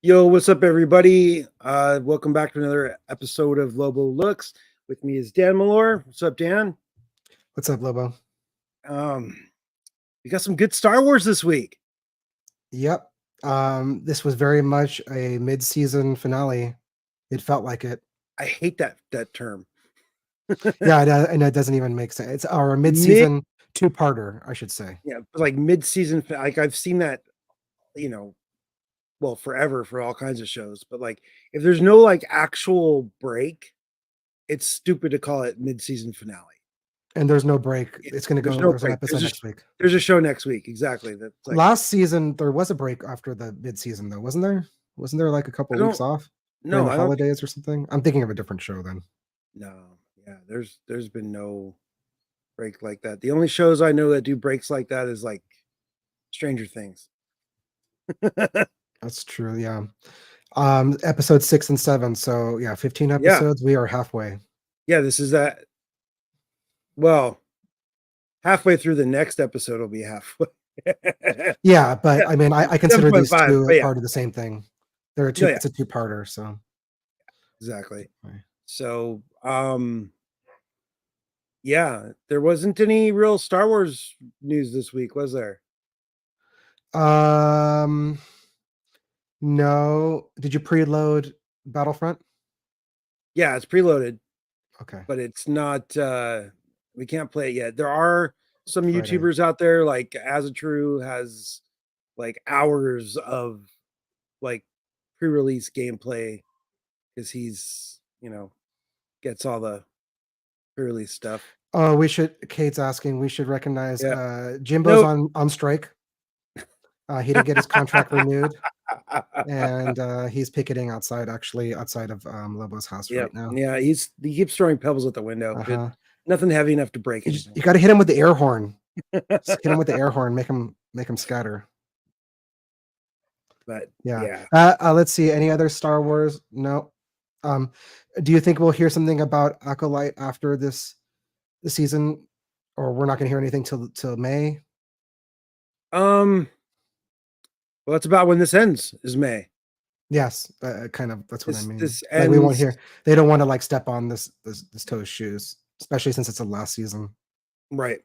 Yo, what's up, everybody? Welcome back to another episode of Lobo Looks. With me is Danmalore. What's up, Dan? What's up, Lobo? We got some good Star Wars this week. Yep. This was very much a mid-season finale. It felt like it. I hate that term. Yeah, and it doesn't even make sense. It's our mid-season two-parter, I should say. Yeah, like mid-season. Like I've seen that, well, forever for all kinds of shows. But like, if there's no like actual break, it's stupid to call it mid-season finale. And there's no break. It's going to go. There's an episode next week. There's a show next week. Exactly. That's like, last season there was a break after the mid-season, though, wasn't there? Wasn't there like a couple weeks off? No, during the holidays or something. I'm thinking of a different show then. No, yeah, there's been no break like that. The only shows I know that do breaks like that is like Stranger Things. That's true. Yeah. Episode 6 and 7. So yeah, 15 episodes. We are halfway. Yeah, this is that. Well, halfway through the next episode will be halfway. Yeah, but I mean, I consider these two part of the same thing. There are two. Yeah. It's a two-parter. So exactly. Right. So, yeah, there wasn't any real Star Wars news this week, was there? No. Did you preload Battlefront? Yeah, it's preloaded. Okay. But it's not we can't play it yet. There are some YouTubers out there, like As a True has like hours of like pre-release gameplay because he's gets all the pre-release stuff. Oh, Kate's asking, we should recognize Jimbo's on strike. He didn't get his contract renewed. And he's picketing outside of Lobo's house right now. Yeah, he keeps throwing pebbles at the window. Nothing heavy enough to break it. You got to hit him with the air horn. Just hit him with the air horn. Make him scatter. But yeah. Let's see. Any other Star Wars? No. Do you think we'll hear something about Acolyte after the season, or we're not going to hear anything till May? Well, it's about when this ends. Is May. Yes, kind of. That's what I mean. Like we won't hear. They don't want to like step on this toe's shoes, especially since it's the last season. Right.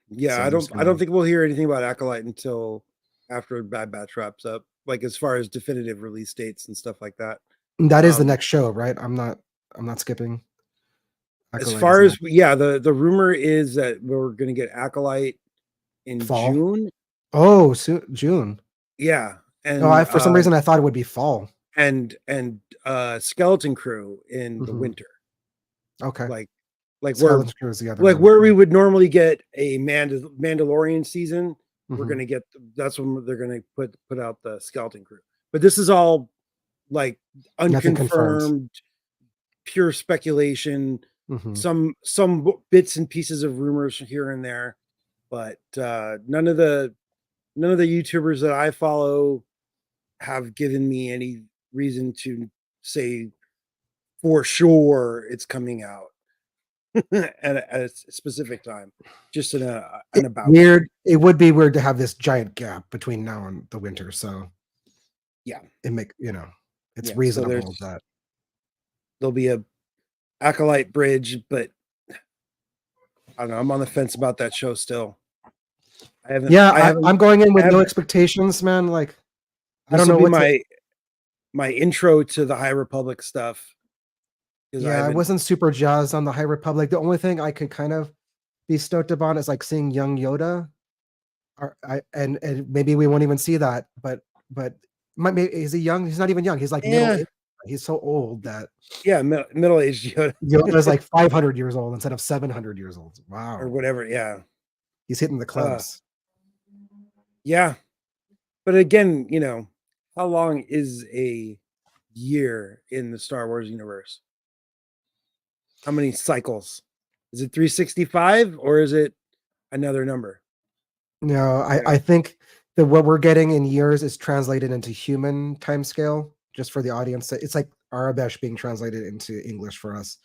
Yeah, so I don't think we'll hear anything about Acolyte until after Bad Batch wraps up. Like as far as definitive release dates and stuff like that. That is the next show, right? I'm not skipping. As far as the rumor is that we're going to get Acolyte in fall? June. Oh, June. Yeah, and for some reason I thought it would be fall. And Skeleton Crew in the winter. Okay. Like Skeleton Crew is the other one. Where we would normally get a Mandalorian season, we're going to get that's when they're going to put out the Skeleton Crew. But this is all like unconfirmed, pure speculation. Some bits and pieces of rumors here and there, but none of the YouTubers that I follow have given me any reason to say for sure it's coming out at a specific time. Just in an about weird. It would be weird to have this giant gap between now and the winter. So yeah, it's reasonable that there'll be a Acolyte bridge, but I don't know. I'm on the fence about that show still. I'm going in with no expectations, man. Like, I don't know what my intro to the High Republic stuff. Yeah, I wasn't super jazzed on the High Republic. The only thing I could kind of be stoked about is like seeing young Yoda, and maybe we won't even see that. But is he young? He's not even young. He's like middle. He's so old that middle-aged Yoda. Yoda's like 500 years old instead of 700 years old. Wow, or whatever. Yeah, he's hitting the clubs. Yeah, but again, how long is a year in the Star Wars universe? How many cycles? Is it 365 or is it another number? No, I think that what we're getting in years is translated into human time scale. Just for the audience, it's like Arabic being translated into English for us.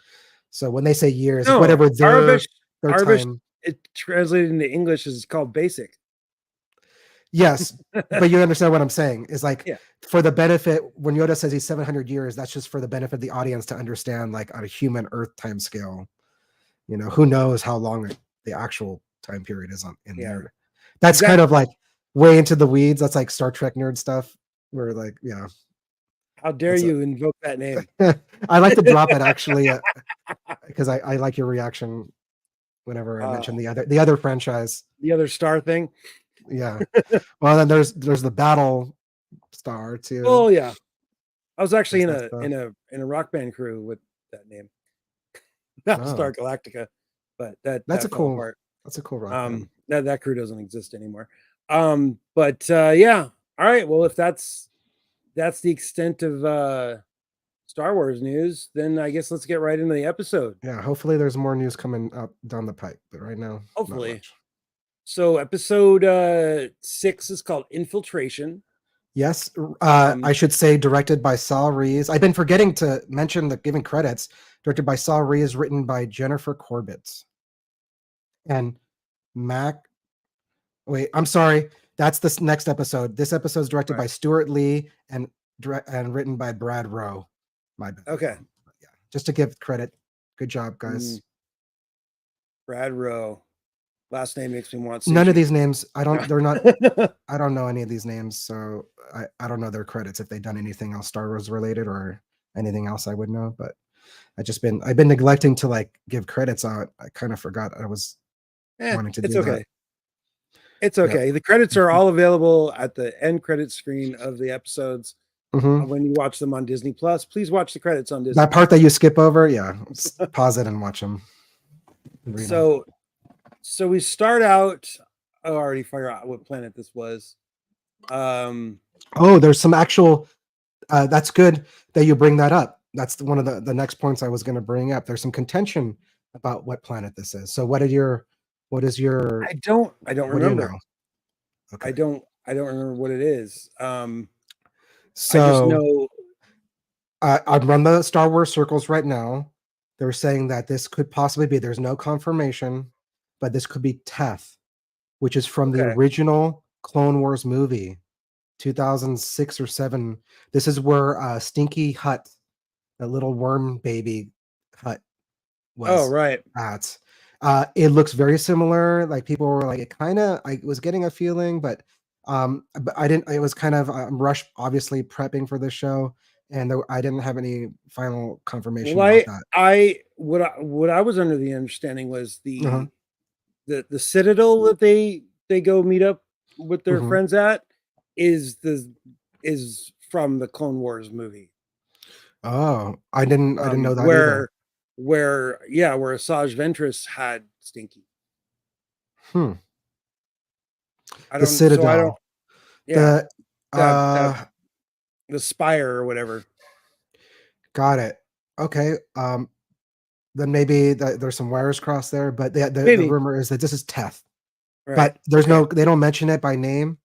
So when they say years, whatever their Arabic, time, it translated into English is called basic. Yes, but you understand what I'm saying. Is like Yeah. for the benefit when Yoda says he's 700 years, that's just for the benefit of the audience to understand, like on a human Earth time scale. Who knows how long the actual time period is in there. That's kind of like way into the weeds. That's like Star Trek nerd stuff. Where like, yeah. How dare you invoke that name? I like to drop it actually because I like your reaction whenever I mention the other franchise. The other star thing. Yeah. Well, then there's the Battle Star too. Oh yeah. I was actually in a rock band crew with that name. Not Star Galactica, but that's a cool apart. That's a cool rock band. That crew doesn't exist anymore. But yeah. All right. Well, if that's the extent of Star Wars news, then I guess let's get right into the episode. Yeah, hopefully there's more news coming up down the pipe, but right now, hopefully. Not much. So episode 6 is called Infiltration. Yes, I should say directed by Saul Rees. I've been forgetting to mention the giving credits. Directed by Saul Rees, written by Jennifer Corbett. And Mac. Wait, I'm sorry. That's the next episode. This episode is directed by Stuart Lee and written by Brad Rowe. My bad. Okay. Yeah, just to give credit. Good job, guys. Brad Rowe. Last name makes me want sushi. None of these names. They're not. I don't know any of these names, so I don't know their credits if they've done anything else Star Wars related or anything else I would know. But I've been neglecting to like give credits out. I kind of forgot I was wanting to do that. Okay. It's okay. Yeah. The credits are all available at the end credit screen of the episodes. When you watch them on Disney Plus, please watch the credits on Disney. That part that you skip over, yeah, pause it and watch them. So we start out. I already figured out what planet this was. There's some actual. That's good that you bring that up. That's one of the next points I was going to bring up. There's some contention about what planet this is. So what is your? I don't remember. Okay. I don't remember what it is. So I just know. I'd run the Star Wars circles right now. They're saying that this could possibly be. There's no confirmation, but this could be Teth, which is from the original Clone Wars movie, 2006 or 7. This is where Stinky Hut, a little worm baby hut, was. At. It looks very similar. Like people were like, it kind of. I was getting a feeling, but I didn't. It was kind of rushed, obviously prepping for this show, and I didn't have any final confirmation about that. What I was under the understanding was the Citadel that they go meet up with their friends at is from the Clone Wars movie. Oh, I didn't know that either. Where Asajj Ventress had Stinky. The Citadel. The Spire or whatever. Got it. Okay. Then maybe there's some wires crossed there, but the rumor is that this is Teth. But there's they don't mention it by name.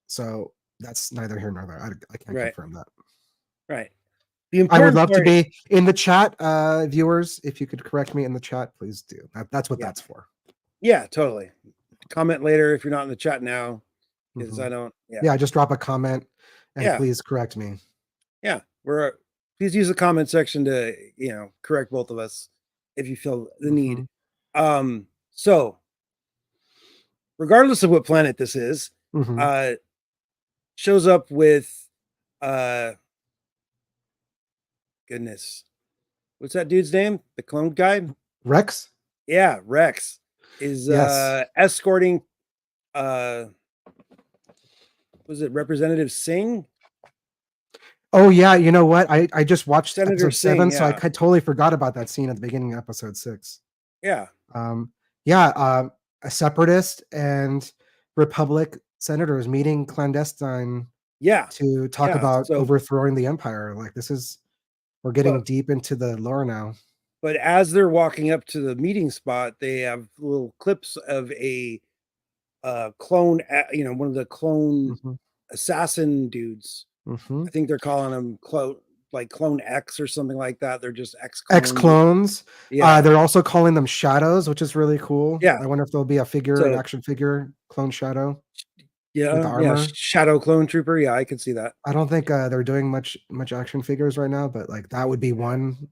So that's neither here nor there. I can't confirm that. Right. I would love to be in the chat, viewers. If you could correct me in the chat, please do. That's what that's for. Yeah, totally. Comment later if you're not in the chat now, because I don't. Yeah, just drop a comment and please correct me. Yeah, please use the comment section to correct both of us if you feel the need. So regardless of what planet this is, shows up with goodness, what's that dude's name? The clone guy? Rex? Yeah, Rex is escorting was it Representative Singh? Oh yeah, you know what? I just watched Senator episode 7, Singh, so I totally forgot about that scene at the beginning of episode 6. Yeah. A separatist and Republic senators meeting clandestine to talk about overthrowing the Empire. Like we're getting deep into the lore now. But as they're walking up to the meeting spot, they have little clips of a clone, one of the clone assassin dudes. I think they're calling them Clone X or something like that. They're just X-clones. Yeah. They're also calling them shadows, which is really cool. Yeah. I wonder if there'll be an action figure, Clone Shadow. Yeah, with the armor. Shadow Clone Trooper. Yeah, I can see that. I don't think they're doing much action figures right now, but like that would be one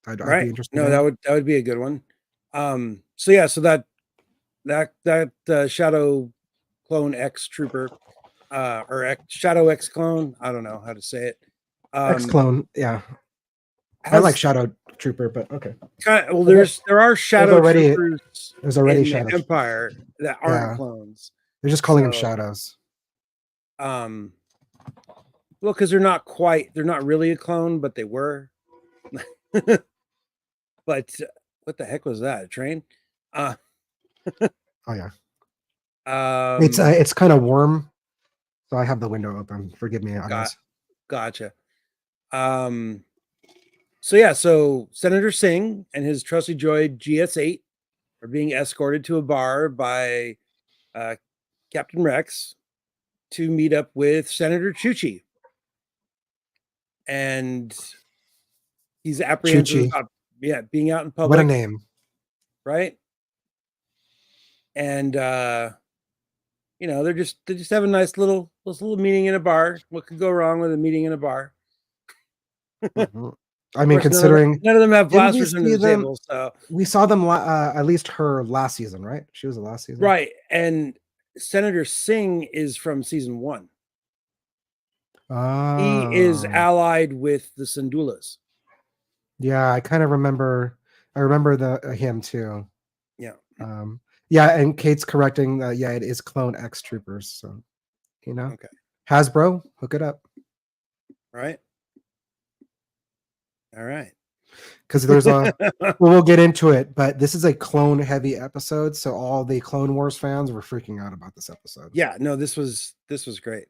I'd be interested No, in. that would be a good one. So yeah, so that Shadow Clone X Trooper, or Shadow X Clone. I don't know how to say it. X Clone, yeah. I like Shadow Trooper, but okay. Well, there are Shadow Troopers there's already in the Shadow Empire that aren't clones. They're just calling them shadows. Well, because they're not really a clone, but they were. But what the heck was that? A train? Oh yeah. Um, it's kind of warm, so I have the window open. Forgive me, audience. Gotcha. So yeah, so Senator Singh and his trusty droid GS8 are being escorted to a bar by Captain Rex to meet up with Senator Chuchi. And he's apprehensive about being out in public. What a name. Right? And you know, they just have a nice little meeting in a bar. What could go wrong with a meeting in a bar? Mm-hmm. I mean, considering none of them have blasters under the table, so we saw them at least her last season, right? She was the last season, right? And Senator Singh is from season 1. He is allied with the Syndulas. Yeah, I kind of remember. I remember him too. Yeah. Yeah, and Kate's correcting that. Yeah, it is Clone X Troopers. So, you know, okay. Hasbro, hook it up. Right. All right. Because there's a, we'll get into it, but this is a clone heavy episode, so all the Clone Wars fans were freaking out about this episode. Yeah, no, this was great.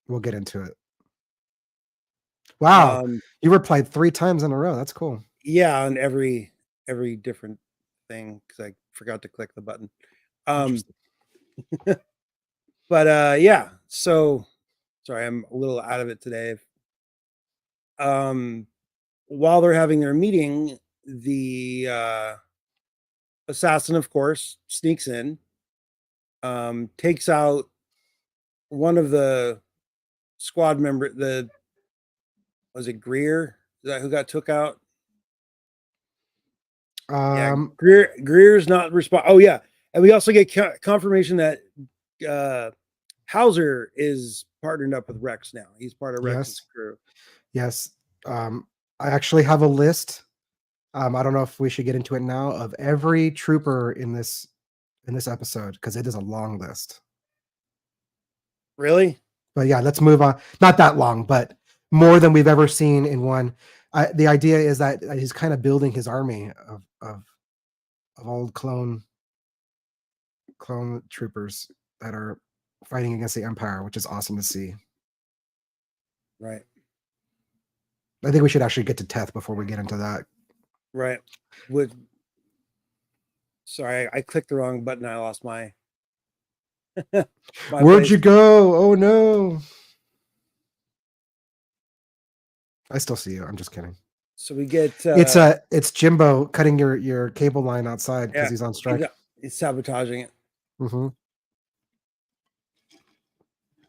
We'll get into it. Wow, you replied 3 times in a row. That's cool. Yeah, on every different thing because I forgot to click the button. But yeah, so sorry, I'm a little out of it today. While they're having their meeting, the assassin, of course, sneaks in, takes out one of the squad member. Was it Greer? Is that who got took out? Greer's not respond. Oh yeah, and we also get confirmation that Hauser is partnered up with Rex now. He's part of Rex's crew. Yes. I actually have a list. I don't know if we should get into it now of every trooper in this episode because it is a long list. Really? But yeah, let's move on. Not that long, but more than we've ever seen in one. The idea is that he's kind of building his army of old clone troopers that are fighting against the Empire, which is awesome to see. Right. I think we should actually get to Teth before we get into that. Right. Sorry, I clicked the wrong button. I lost my. Where'd you go? Oh no. I still see you. I'm just kidding. So we get it's Jimbo cutting your cable line outside because he's on strike. He's sabotaging it. Mm-hmm.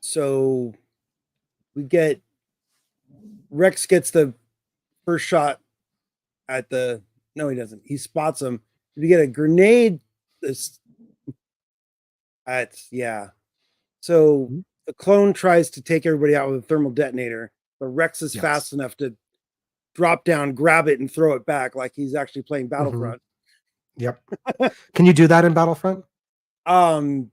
So we get Rex gets the first shot at the. No, he doesn't. He spots him. We get a grenade. So the clone tries to take everybody out with a thermal detonator, but Rex is fast enough to drop down, grab it, and throw it back like he's actually playing Battlefront. Yep. Can you do that in Battlefront? Can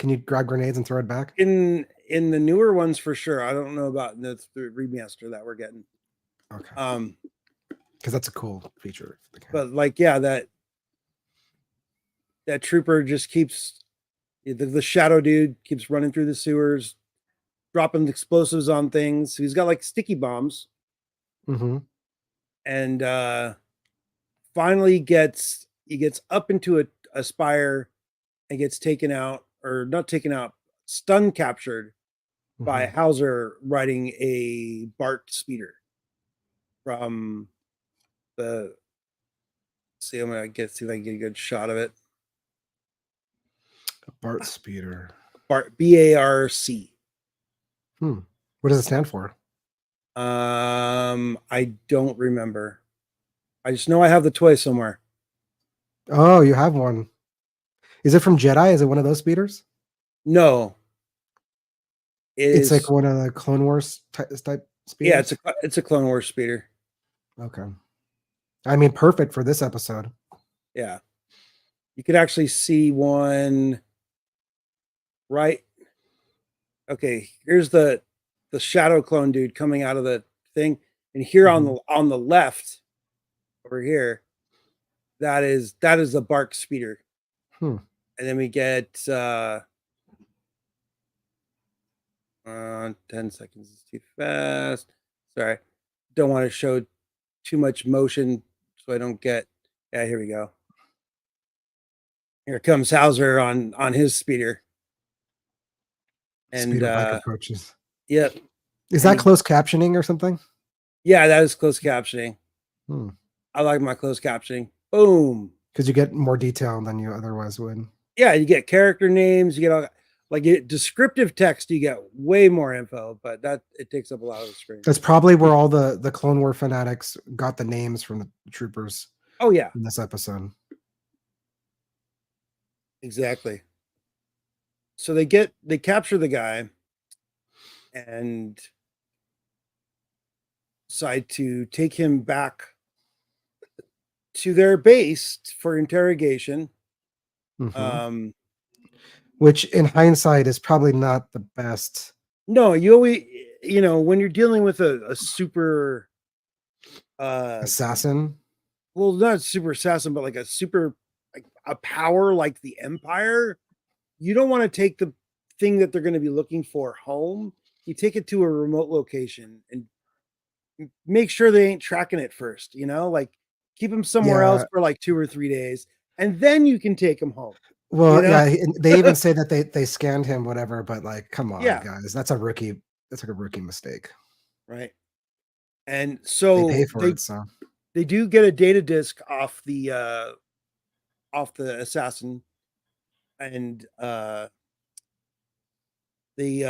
you grab grenades and throw it back? In the newer ones for sure. I don't know about the remaster that we're getting. Okay. Because that's a cool feature. But like, yeah, that trooper just keeps the shadow dude keeps running through the sewers, dropping explosives on things. He's got like sticky bombs. Mm-hmm. And finally he gets up into a spire and gets taken out, or not taken out, stun captured by Hauser riding a BART speeder from the. See, I'm gonna see if I can get a good shot of it. A BART speeder. BARC. What does it stand for? I don't remember. I just know I have the toy somewhere. Oh, you have one. Is it from Jedi? Is it one of those speeders? No. It's like one of the Clone Wars type speeders? Yeah, it's a Clone Wars speeder. Okay. I mean, perfect for this episode. Yeah. You could actually see one right. Okay, here's the shadow clone dude coming out of the thing. And here on the left over here, that is the Bark speeder. And then we get 10 seconds is too fast. Sorry. Don't want to show too much motion so I don't get. Yeah, here we go. Here comes Hauser on his speeder. And speeder bike approaches. Yep. Is that closed captioning or something? Yeah, that is closed captioning. I like my closed captioning. Boom. Because you get more detail than you otherwise would. Yeah, you get character names, you get all like descriptive text, you get way more info, but that it takes up a lot of the screen. That's probably where all the Clone War fanatics got the names from the troopers. Oh yeah. In this episode. Exactly. So they capture the guy and decide to take him back to their base for interrogation. Which in hindsight is probably not the best. No, you always, when you're dealing with a super assassin. Well, not super assassin, but like a super a power like the Empire. You don't want to take the thing that they're going to be looking for home. You take it to a remote location and make sure they ain't tracking it first, like keep them somewhere else for like 2 or 3 days, and then you can take them home. Well, yeah, they even say that they scanned him, whatever, but like, come on, guys, that's like a rookie mistake. Right. And so they pay for it, so they do get a data disk off the assassin, and they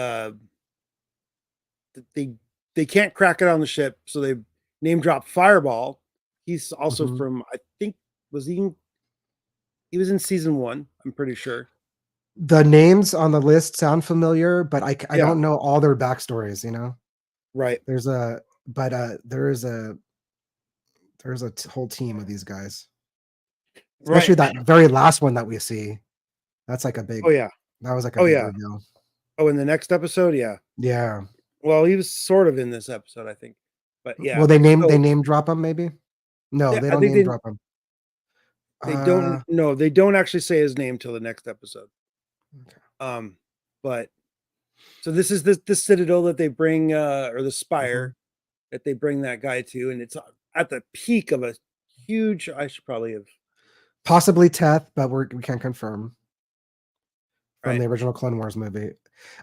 can't crack it on the ship, so they name drop Fireball. He's also from, I think, he was in season 1, I'm pretty sure. The names on the list sound familiar, but I don't know all their backstories, Right. There's a whole team of these guys, especially that very last one that we see. That's like a big. Oh yeah, that was like a big reveal. Oh, in the next episode, yeah. Well, he was sort of in this episode, I think, but yeah. Well, they name drop him, maybe. No, they don't name drop him. They don't. No, they don't actually say his name till the next episode. Okay. But so this is the citadel that they bring, or the spire that they bring that guy to, and it's at the peak of a huge. I should probably have possibly Teth, but we can't confirm from the original Clone Wars movie.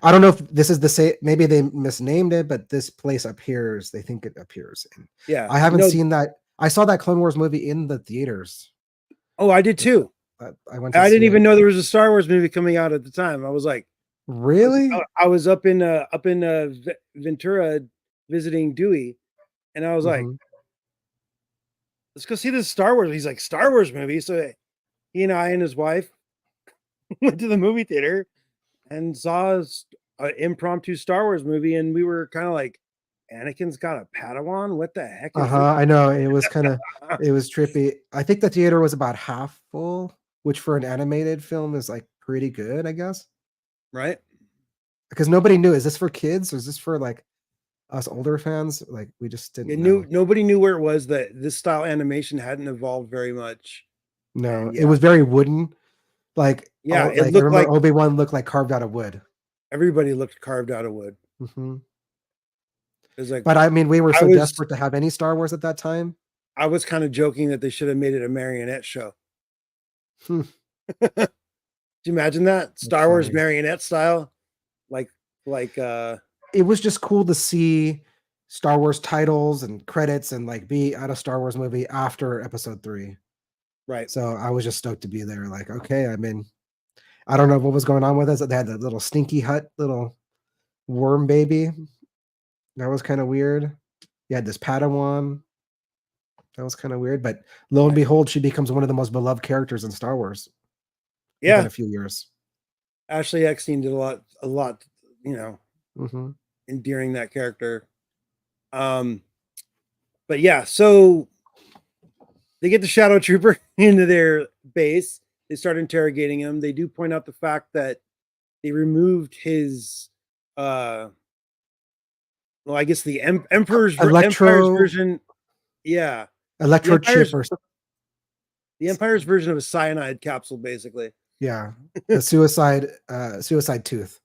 I don't know if this is the same. Maybe they misnamed it, but this place appears. They think it appears. Yeah, I haven't seen that. I saw that Clone Wars movie in the theaters. Oh, I did too. I didn't even know there was a Star Wars movie coming out at the time. I was like, really? I was up in Ventura visiting Dewey, and I was like, let's go see this Star Wars. He's like, Star Wars movie. So he and I and his wife went to the movie theater and saw an impromptu Star Wars movie, and we were kind of like, Anakin's got a Padawan? What the heck is this? I know, it was kind of it was trippy. I think the theater was about half full, which for an animated film is like pretty good, I guess. Right? Because nobody knew, is this for kids or is this for like us older fans? Like we just didn't know. Nobody knew where it was. That this style animation hadn't evolved very much. No, it was very wooden. Like it looked like Obi-Wan looked like carved out of wood. Everybody looked carved out of wood. It was like, but I mean, we were so desperate to have any Star Wars at that time. I was kind of joking that they should have made it a marionette show. Do you imagine that? Star Wars marionette style? Like it was just cool to see Star Wars titles and credits and like be at a Star Wars movie after episode 3. Right. So I was just stoked to be there. Like, okay, I'm in. I don't know what was going on with it. They had the little stinky hut, little worm baby. That was kind of weird. You had this Padawan. That was kind of weird. But lo and behold, she becomes one of the most beloved characters in Star Wars. Yeah. Within a few years. Ashley Eckstein did a lot, Mm-hmm. endearing that character. But yeah, so they get the Shadow Trooper into their base. They start interrogating him. They do point out the fact that they removed his well, I guess the Empire's version. Yeah. Electro chip or the Empire's version of a cyanide capsule, basically. Yeah. The suicide tooth.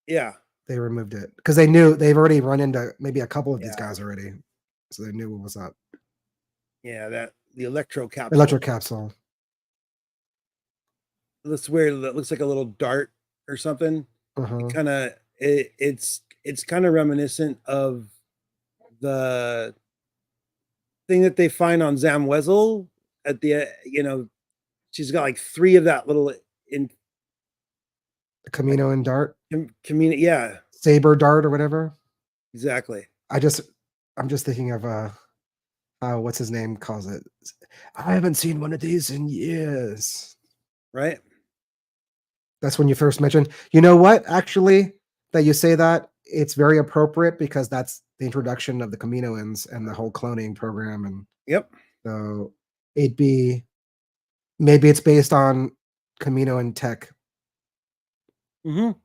Yeah. They removed it because they knew they've already run into maybe a couple of these guys already. So they knew what was up. Yeah, the electro capsule. Electro capsule. That's weird. That looks like a little dart or something. Uh-huh. It's kind of reminiscent of the thing that they find on Zam Wesell at the she's got like 3 of that little in Camino and dart. Camino, yeah. Saber dart or whatever. Exactly. I'm just thinking of what's his name calls it. I haven't seen one of these in years. Right. That's when you first mentioned. You know what? Actually, that you say that, it's very appropriate because that's the introduction of the Kaminoans and the whole cloning program. And yep. So maybe it's based on Camino and tech. Mm-hmm.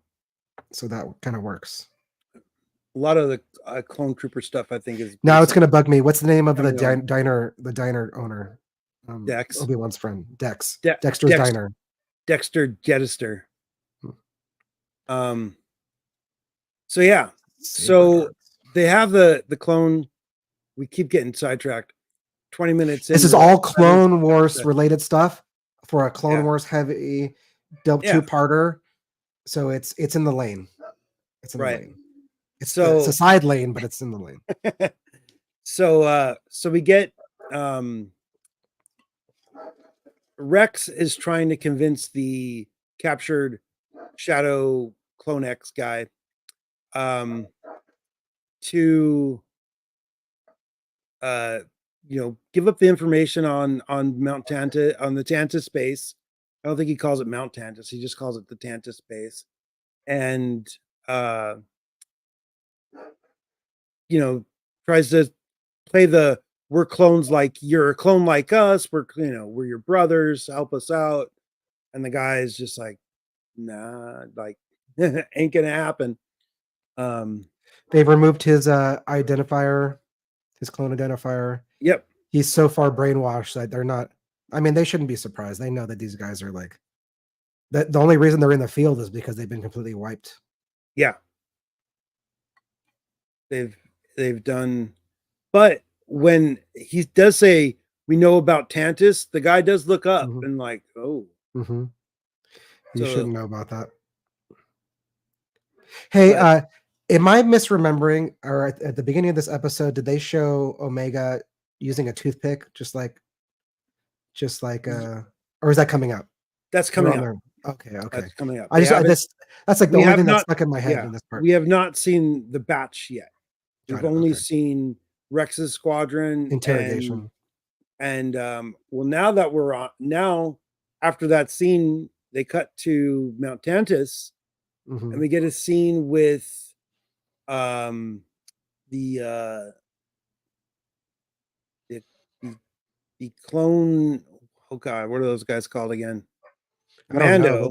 So that kind of works. A lot of the clone trooper stuff, I think, is now it's going to bug me. What's the name of the diner? The diner owner, Dex, Obi-Wan's friend, Dex. Dexter's Diner. Dexter Jettister. So yeah, so they have the clone. We keep getting sidetracked. 20 minutes. This is all Clone Wars related stuff for a Clone Wars heavy two-parter. So it's in the lane. It's in the lane. It's a side lane, but it's in the lane. So we get Rex is trying to convince the captured Shadow Clone X guy to give up the information on Mount Tantus, on the Tantus base. I don't think he calls it Mount Tantus. He just calls it the Tantus base. And tries to play the we're clones like you're a clone like us. We're your brothers. Help us out. And the guy is just like, nah, like ain't gonna happen. They've removed his identifier, his clone identifier. Yep. He's so far brainwashed that they're not. I mean, they shouldn't be surprised. They know that these guys are like that. The only reason they're in the field is because they've been completely wiped. Yeah. They've done, but when he does say we know about Tantus, the guy does look up and like, oh, you shouldn't know about that. Hey, am I misremembering? Or at the beginning of this episode, did they show Omega using a toothpick, just like, or is that coming up? That's coming up. Okay. That's coming up. That's like the only thing that's stuck in my head in this part. We have not seen the batch yet. We've only seen Rex's squadron interrogation. And well, now that we're on after that scene, they cut to Mount Tantus, and we get a scene with the clone. Oh God, what are those guys called again? Commando.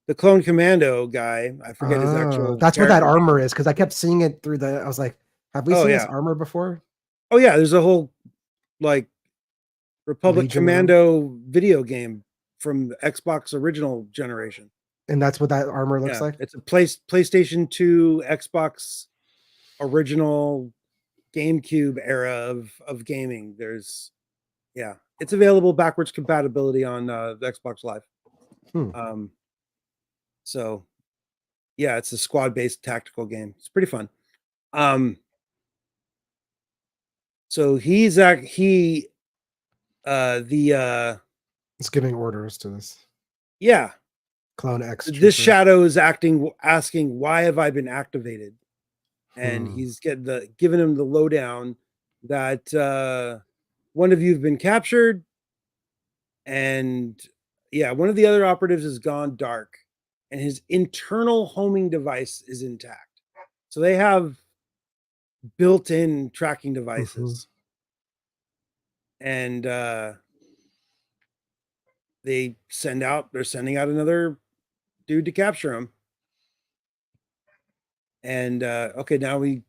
The clone commando guy. I forget his actual. That's what that armor is, because I kept seeing it through I was like, have we seen this armor before? Oh yeah, there's a whole like Republic Legion Commando video game from the Xbox original generation. And that's what that armor looks like? It's a PlayStation 2, Xbox original GameCube era of gaming. It's available backwards compatibility on the Xbox Live. So yeah, it's a squad-based tactical game. It's pretty fun. So he's it's giving orders to this. Yeah. Clone X. This shadow is asking, why have I been activated? And he's giving him the lowdown that one of you have been captured, and one of the other operatives has gone dark, and his internal homing device is intact. So they have built-in tracking devices, and they're sending out another dude to capture him. And okay, now we,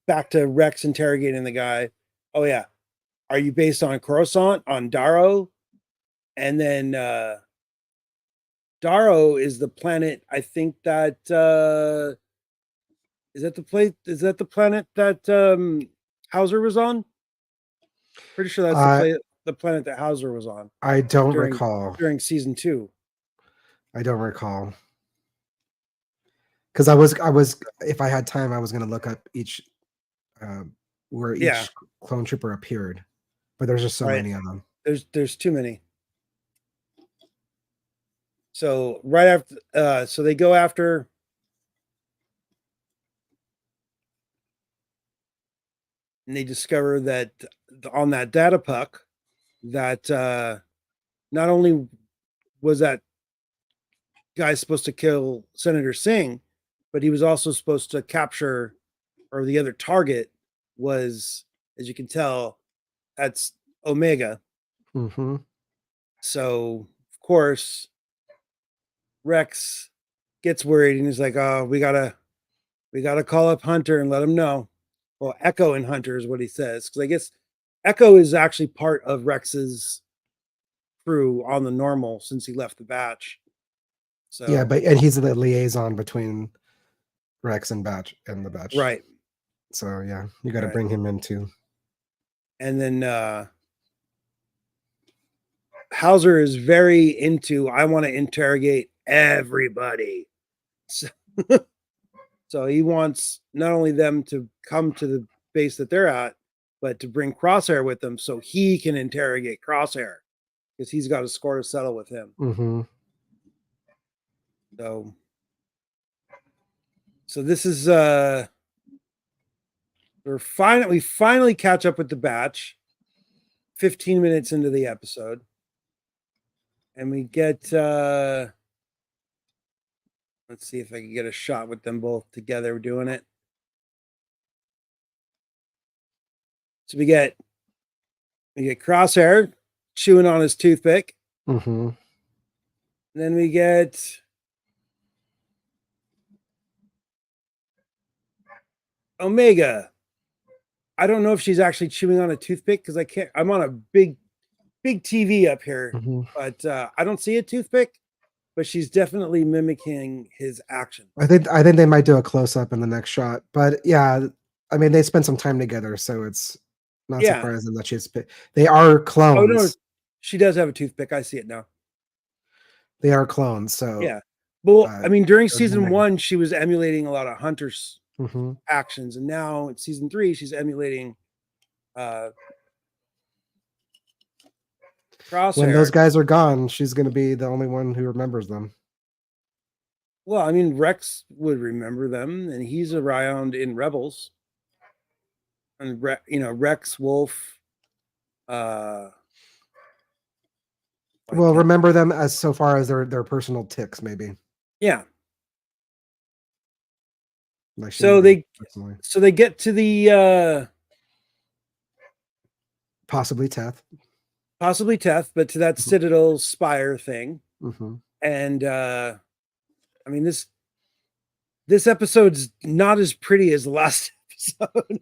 back to Rex interrogating the guy. Oh yeah, are you based on Coruscant, on Darrow? And then Darrow is the planet, I think that is that the planet that Hauser was on? Pretty sure that's the planet that Hauser was on. I don't recall. During season 2. I don't recall. Because I was if I had time, I was gonna look up each where each clone trooper appeared. But there's just so many of them. There's too many. So right after so they go after and they discover that on that data puck that not only was that guy supposed to kill Senator Singh, but he was also supposed to capture, or the other target was, as you can tell, that's Omega. So of course Rex gets worried and he's like, oh, we gotta call up Hunter and let him know. Well, Echo and Hunter is what he says, because I guess Echo is actually part of Rex's crew on the normal since he left the batch. So yeah, and he's the liaison between Rex and the batch. Right. So yeah, you got to bring him in too. And then Hauser is very into, I want to interrogate everybody. So he wants not only them to come to the base that they're at, but to bring Crosshair with them so he can interrogate Crosshair, because he's got a score to settle with him. So this is we finally catch up with the batch 15 minutes into the episode, and we get let's see if I can get a shot with them both together doing it. So we get Crosshair chewing on his toothpick. And then we get Omega. I don't know if she's actually chewing on a toothpick because I'm on a big TV up here, but I don't see a toothpick, but she's definitely mimicking his action. I think they might do a close up in the next shot, but yeah, I mean, they spent some time together, so it's not surprising that they are clones. Oh no, she does have a toothpick. I see it now. They are clones, so yeah. Well, I mean, during season 1, she was emulating a lot of Hunter's actions, and now in season 3, she's emulating Crosshair. When those guys are gone, she's going to be the only one who remembers them. Well, I mean, Rex would remember them, and he's around in Rebels. And Rex, Wolf. Well, remember them as so far as their personal ticks, maybe. Yeah. So they get to the possibly Teth, but to that Citadel Spire thing. And I mean, this episode's not as pretty as the last episode.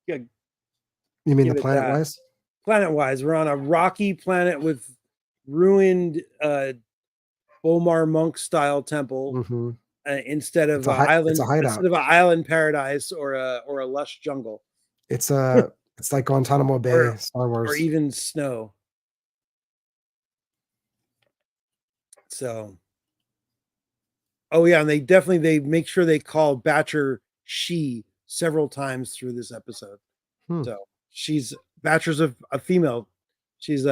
You mean the planet-wise? Planet-wise, we're on a rocky planet with ruined Bomar monk style temple instead of an island paradise or a lush jungle. It's like Guantanamo Bay, Star Wars, or even snow. So, oh yeah, and they make sure they call Batcher she several times through this episode. So Batcher's a female. She's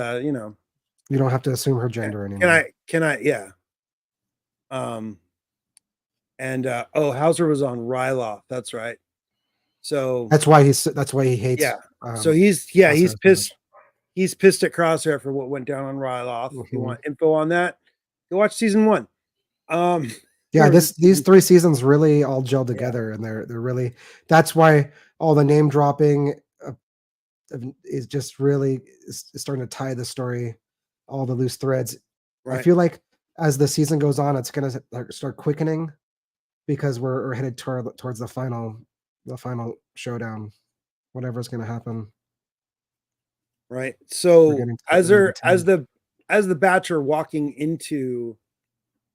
You don't have to assume her gender anymore. Can I? Yeah. And Hauser was on Ryloth. That's right. So that's why he hates. Yeah. So he's pissed. So he's pissed at Crosshair for what went down on Ryloth. If you want info on that, go watch season 1. Yeah, these 3 seasons really all gel together, and they're really. That's why all the name dropping is just really is starting to tie the story, all the loose threads. Right. I feel like as the season goes on, it's gonna start quickening because we're headed towards the final showdown, whatever's gonna happen. Right. So as the Batch are walking into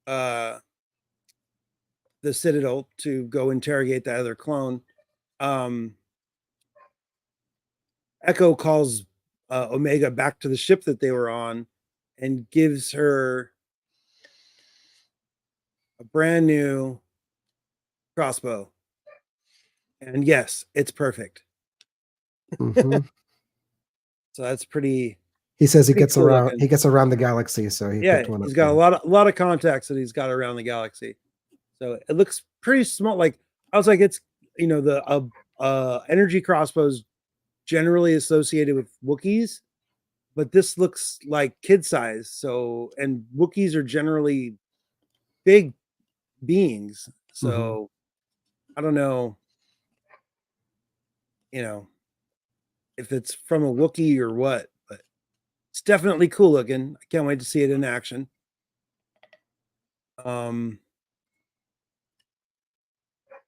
the Citadel to go interrogate the other clone, Echo calls Omega back to the ship that they were on and gives her a brand new crossbow. And yes, it's perfect. Mm-hmm. So that's pretty. He says he gets cool around. Looking. He gets around the galaxy, so he picked one. He's got a lot of contacts that he's got around the galaxy. So it looks pretty small. Like I was like, it's the energy crossbows generally associated with Wookiees, but this looks like kid size. So and Wookiees are generally big beings. So I don't know, if it's from a Wookiee or what, but it's definitely cool looking. I can't wait to see it in action. And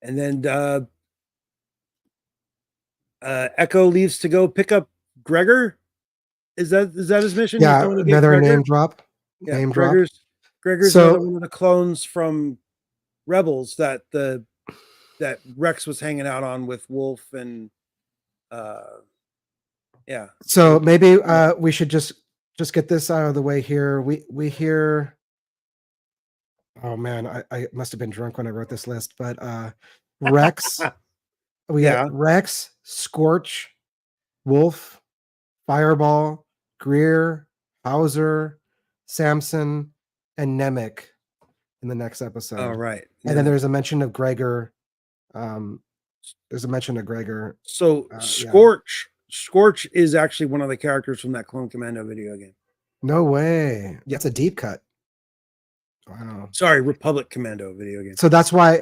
then Echo leaves to go pick up Gregor. Is that his mission? Yeah, another name drop. Yeah, name Gregor's another one of the clones from Rebels that Rex was hanging out on with Wolf and yeah. So maybe we should just get this out of the way here. We hear. Oh man, I must have been drunk when I wrote this list, but Rex. We got Rex, Scorch, Wolf, Fireball, Greer, Hauser, Samson, and Nemec in the next episode. Oh, right. And then there's a mention of Gregor. There's a mention of Gregor. So Scorch is actually one of the characters from that Clone Commando video game. No way. That's a deep cut. Wow. Sorry, Republic Commando video game. So that's why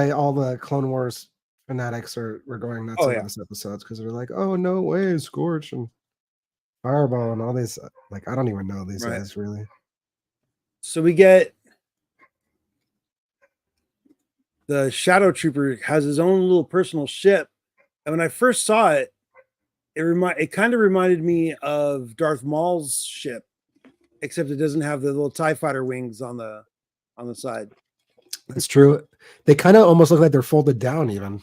all the Clone Wars fanatics were going nuts over this episode, because they're like, oh no way, Scorch and Fireball and all these, like, I don't even know these guys really. So we get the Shadow Trooper has his own little personal ship, and when I first saw it, it kind of reminded me of Darth Maul's ship, except it doesn't have the little TIE fighter wings on the side. That's true. They kind of almost look like they're folded down, even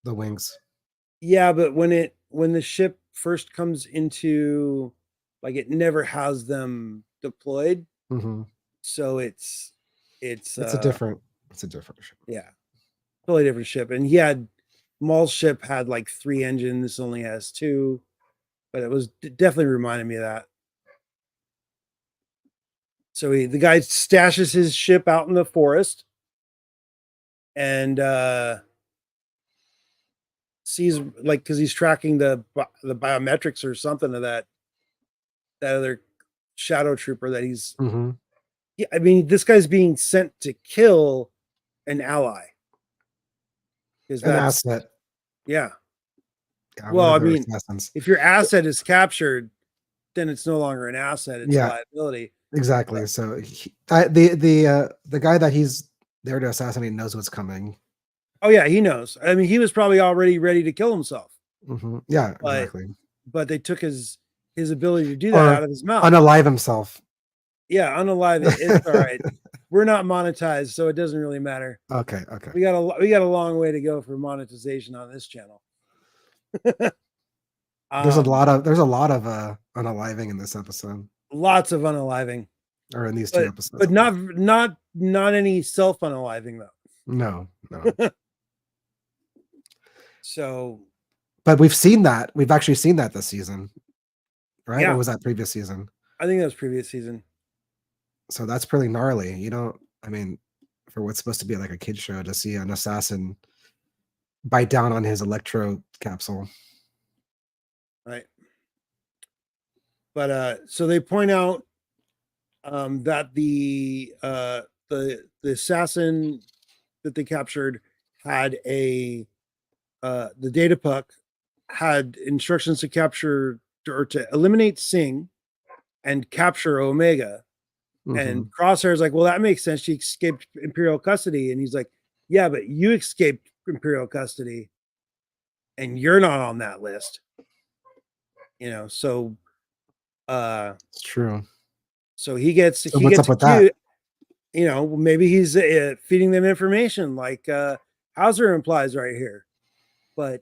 the wings. Yeah, but when the ship first comes into, like, it never has them deployed. So it's a different ship. Yeah, totally different ship. And Maul's ship had like 3 engines. This only has 2, but it was definitely reminded me of that. So the guy stashes his ship out in the forest and sees, like, because he's tracking the biometrics or something of that other Shadow Trooper that he's. Yeah, I mean, this guy's being sent to kill an ally. An asset. Yeah. Well, I mean, if your asset is captured, then it's no longer an asset; it's a liability. Exactly. So the guy that he's there to assassinate knows what's coming. Oh yeah, he knows. I mean, he was probably already ready to kill himself. Yeah, exactly. But they took his ability to do that out of his mouth. Unalive himself. Yeah, unalive it. It's all right. We're not monetized, so it doesn't really matter. Okay. We got a long way to go for monetization on this channel. There's a lot of unaliving in this episode. Lots of unaliving. Or in these 2 episodes. But not any self-unaliving though. No. So, but we've seen that. We've actually seen that this season, right? Yeah. Or was that previous season? I think that was previous season. So that's pretty gnarly. You don't. I mean, for what's supposed to be like a kid show, to see an assassin bite down on his electro capsule. Right. But so they point out that the assassin that they captured had the data puck had instructions to capture or to eliminate Singh and capture Omega. And Crosshair's like, well, that makes sense. She escaped Imperial custody. And he's like, yeah, but you escaped Imperial custody and you're not on that list. So it's true. So he gets what's up with that? Maybe he's feeding them information like Hauser implies right here. But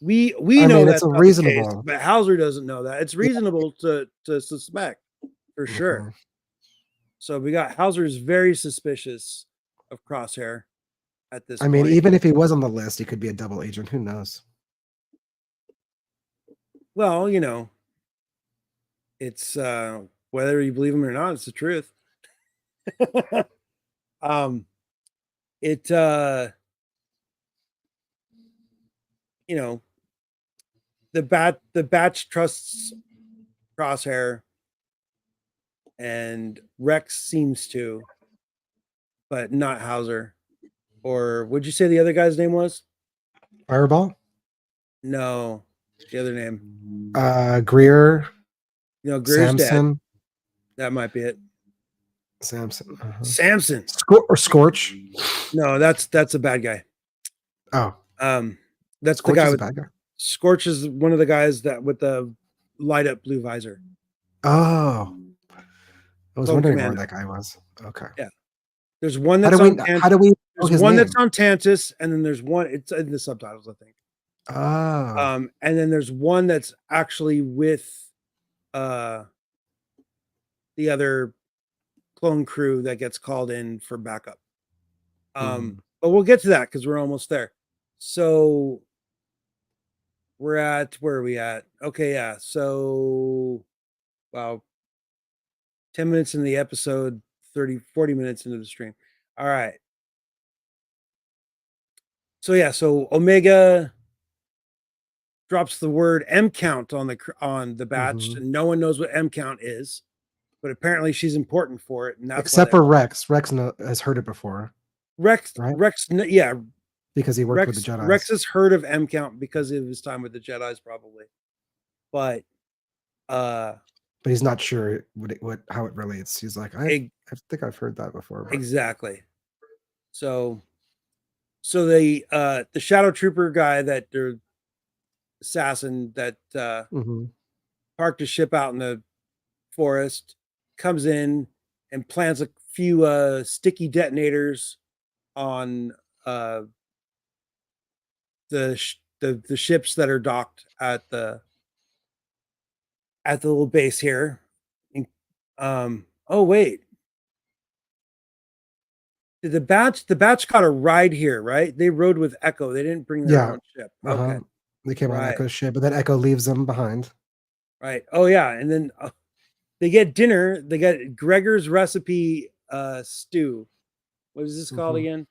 we know that's not reasonable, the case, but Hauser doesn't know that. It's reasonable to suspect for sure. So we got Hauser's very suspicious of Crosshair at this point. I mean, even if he was on the list, he could be a double agent. Who knows? Well, it's whether you believe him or not, it's the truth. The batch trusts Crosshair, and Rex seems to, but not Hauser. Or would you say the other guy's name was? Fireball? No, the other name. Greer. Greer's Samson. Dead. That might be it. Samson. Samson. Or Scorch. No, that's a bad guy. Oh. That's Scorch the guy is with a bad guy. Scorch is one of the guys that with the light up blue visor. Oh. I was wondering where that guy was. Okay. Yeah. There's one that's on there's one that's on Tantus, and then there's one, it's in the subtitles, I think. Oh. And then there's one that's actually with the other clone crew that gets called in for backup. But we'll get to that because we're almost there. So where are we at? Okay, yeah. So wow. 10 minutes in the episode, 40 minutes into the stream. All right. So yeah, so Omega drops the word M count on the batch, and no one knows what M count is, but apparently she's important for it, and that's except for Rex. Rex has heard it before. Rex, right? Rex, yeah, because he worked with the Jedi. Rex has heard of M count because of his time with the Jedi's, probably, but he's not sure how it relates. He's like, I think I've heard that before. But. Exactly. So the Shadow Trooper guy, that they're assassin that parked his ship out in the forest, comes in and plants a few sticky detonators on the ships that are docked at the little base here. Oh wait. The batch got a ride here, right? They rode with Echo. They didn't bring their own ship. Okay. They came on Echo's ship, but then Echo leaves them behind. Right. Oh yeah, and then they get dinner. They get Gregor's recipe stew. What is this called again?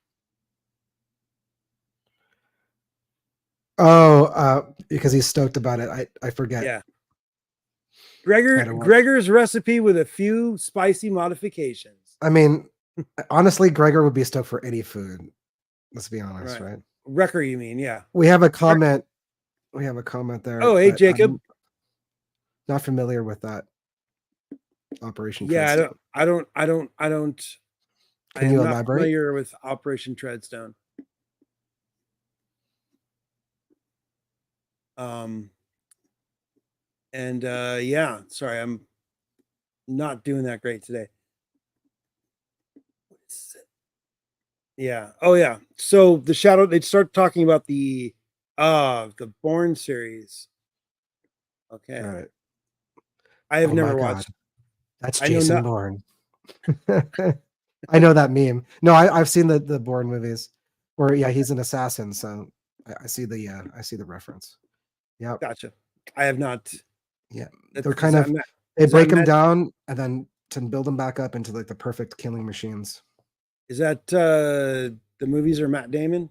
Oh, because he's stoked about it. I forget. Yeah. Gregor's recipe with a few spicy modifications. I mean, honestly, Gregor would be stoked for any food. Let's be honest, right? Wrecker, you mean? Yeah. We have a comment. We have a comment there. Oh, hey, Jacob. Not familiar with that Operation. Yeah, I don't. Can you elaborate? Not familiar with Operation Treadstone. And yeah, sorry, I'm not doing that great today. Yeah. Oh yeah. So the Shadow, they'd start talking about the Bourne series. Okay. All right. I have never watched. That's Jason Bourne. I know that meme. No, I've seen the Bourne movies where he's an assassin, so I see the reference. Yeah. Gotcha. I have not. Yeah. They're kind of They break them down and then to build them back up into like the perfect killing machines. Is that the movies are Matt Damon?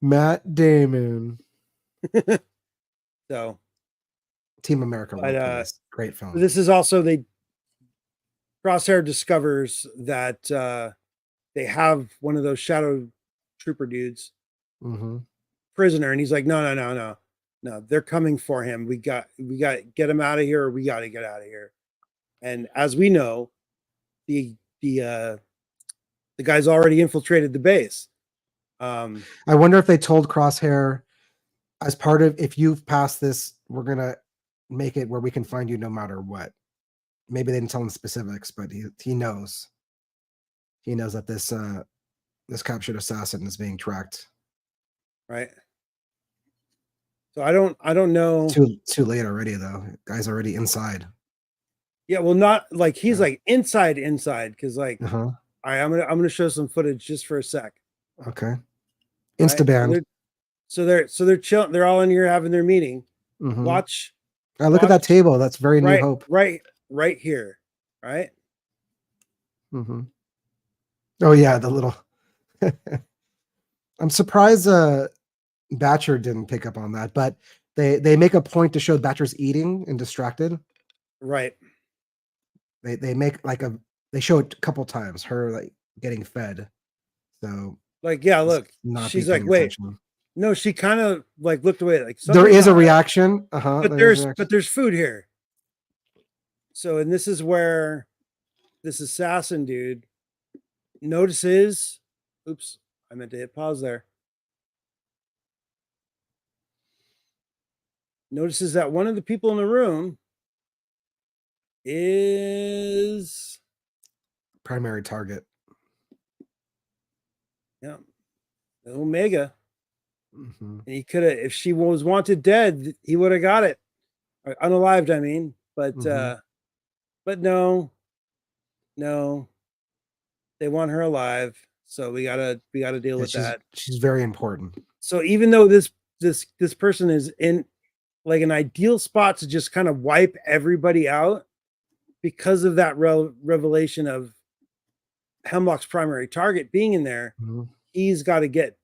Matt Damon. So Team America World Police. Great film. This is also Crosshair discovers that they have one of those shadow trooper dudes prisoner, and he's like, no, they're coming for him. We got to get him out of here, or we got to get out of here. And as we know, the guy's already infiltrated the base. I wonder if they told Crosshair as part of, if you've passed this, we're gonna make it where we can find you no matter what. Maybe they didn't tell him specifics, but he knows. He knows that this captured assassin is being tracked. Right. So I don't know. Too late already though. Guy's already inside. Yeah, well, not like he's like inside, because like all right, I'm gonna show some footage just for a sec. Okay. Instaban. Right? So they're chilling. They're all in here having their meeting. Watch. Look at that table. That's very New Hope. Right here. Right. Oh yeah, the little. I'm surprised Batcher didn't pick up on that, but they make a point to show Batcher's eating and distracted. Right. They make like they show it a couple times, her like getting fed. So like, yeah, look, she's like, wait, no, she kind of like looked away. Like there is a reaction. But there's food here. So, and this is where this assassin dude notices, oops, I meant to hit pause there. Notices that one of the people in the room is primary target. Yeah, the Omega. And he could have, if she was wanted dead, he would have got it, or unalived. I mean, but no, they want her alive, so we gotta deal with that. She's very important. So even though this person is in like an ideal spot to just kind of wipe everybody out, because of that revelation of Hemlock's primary target being in there, he's got to get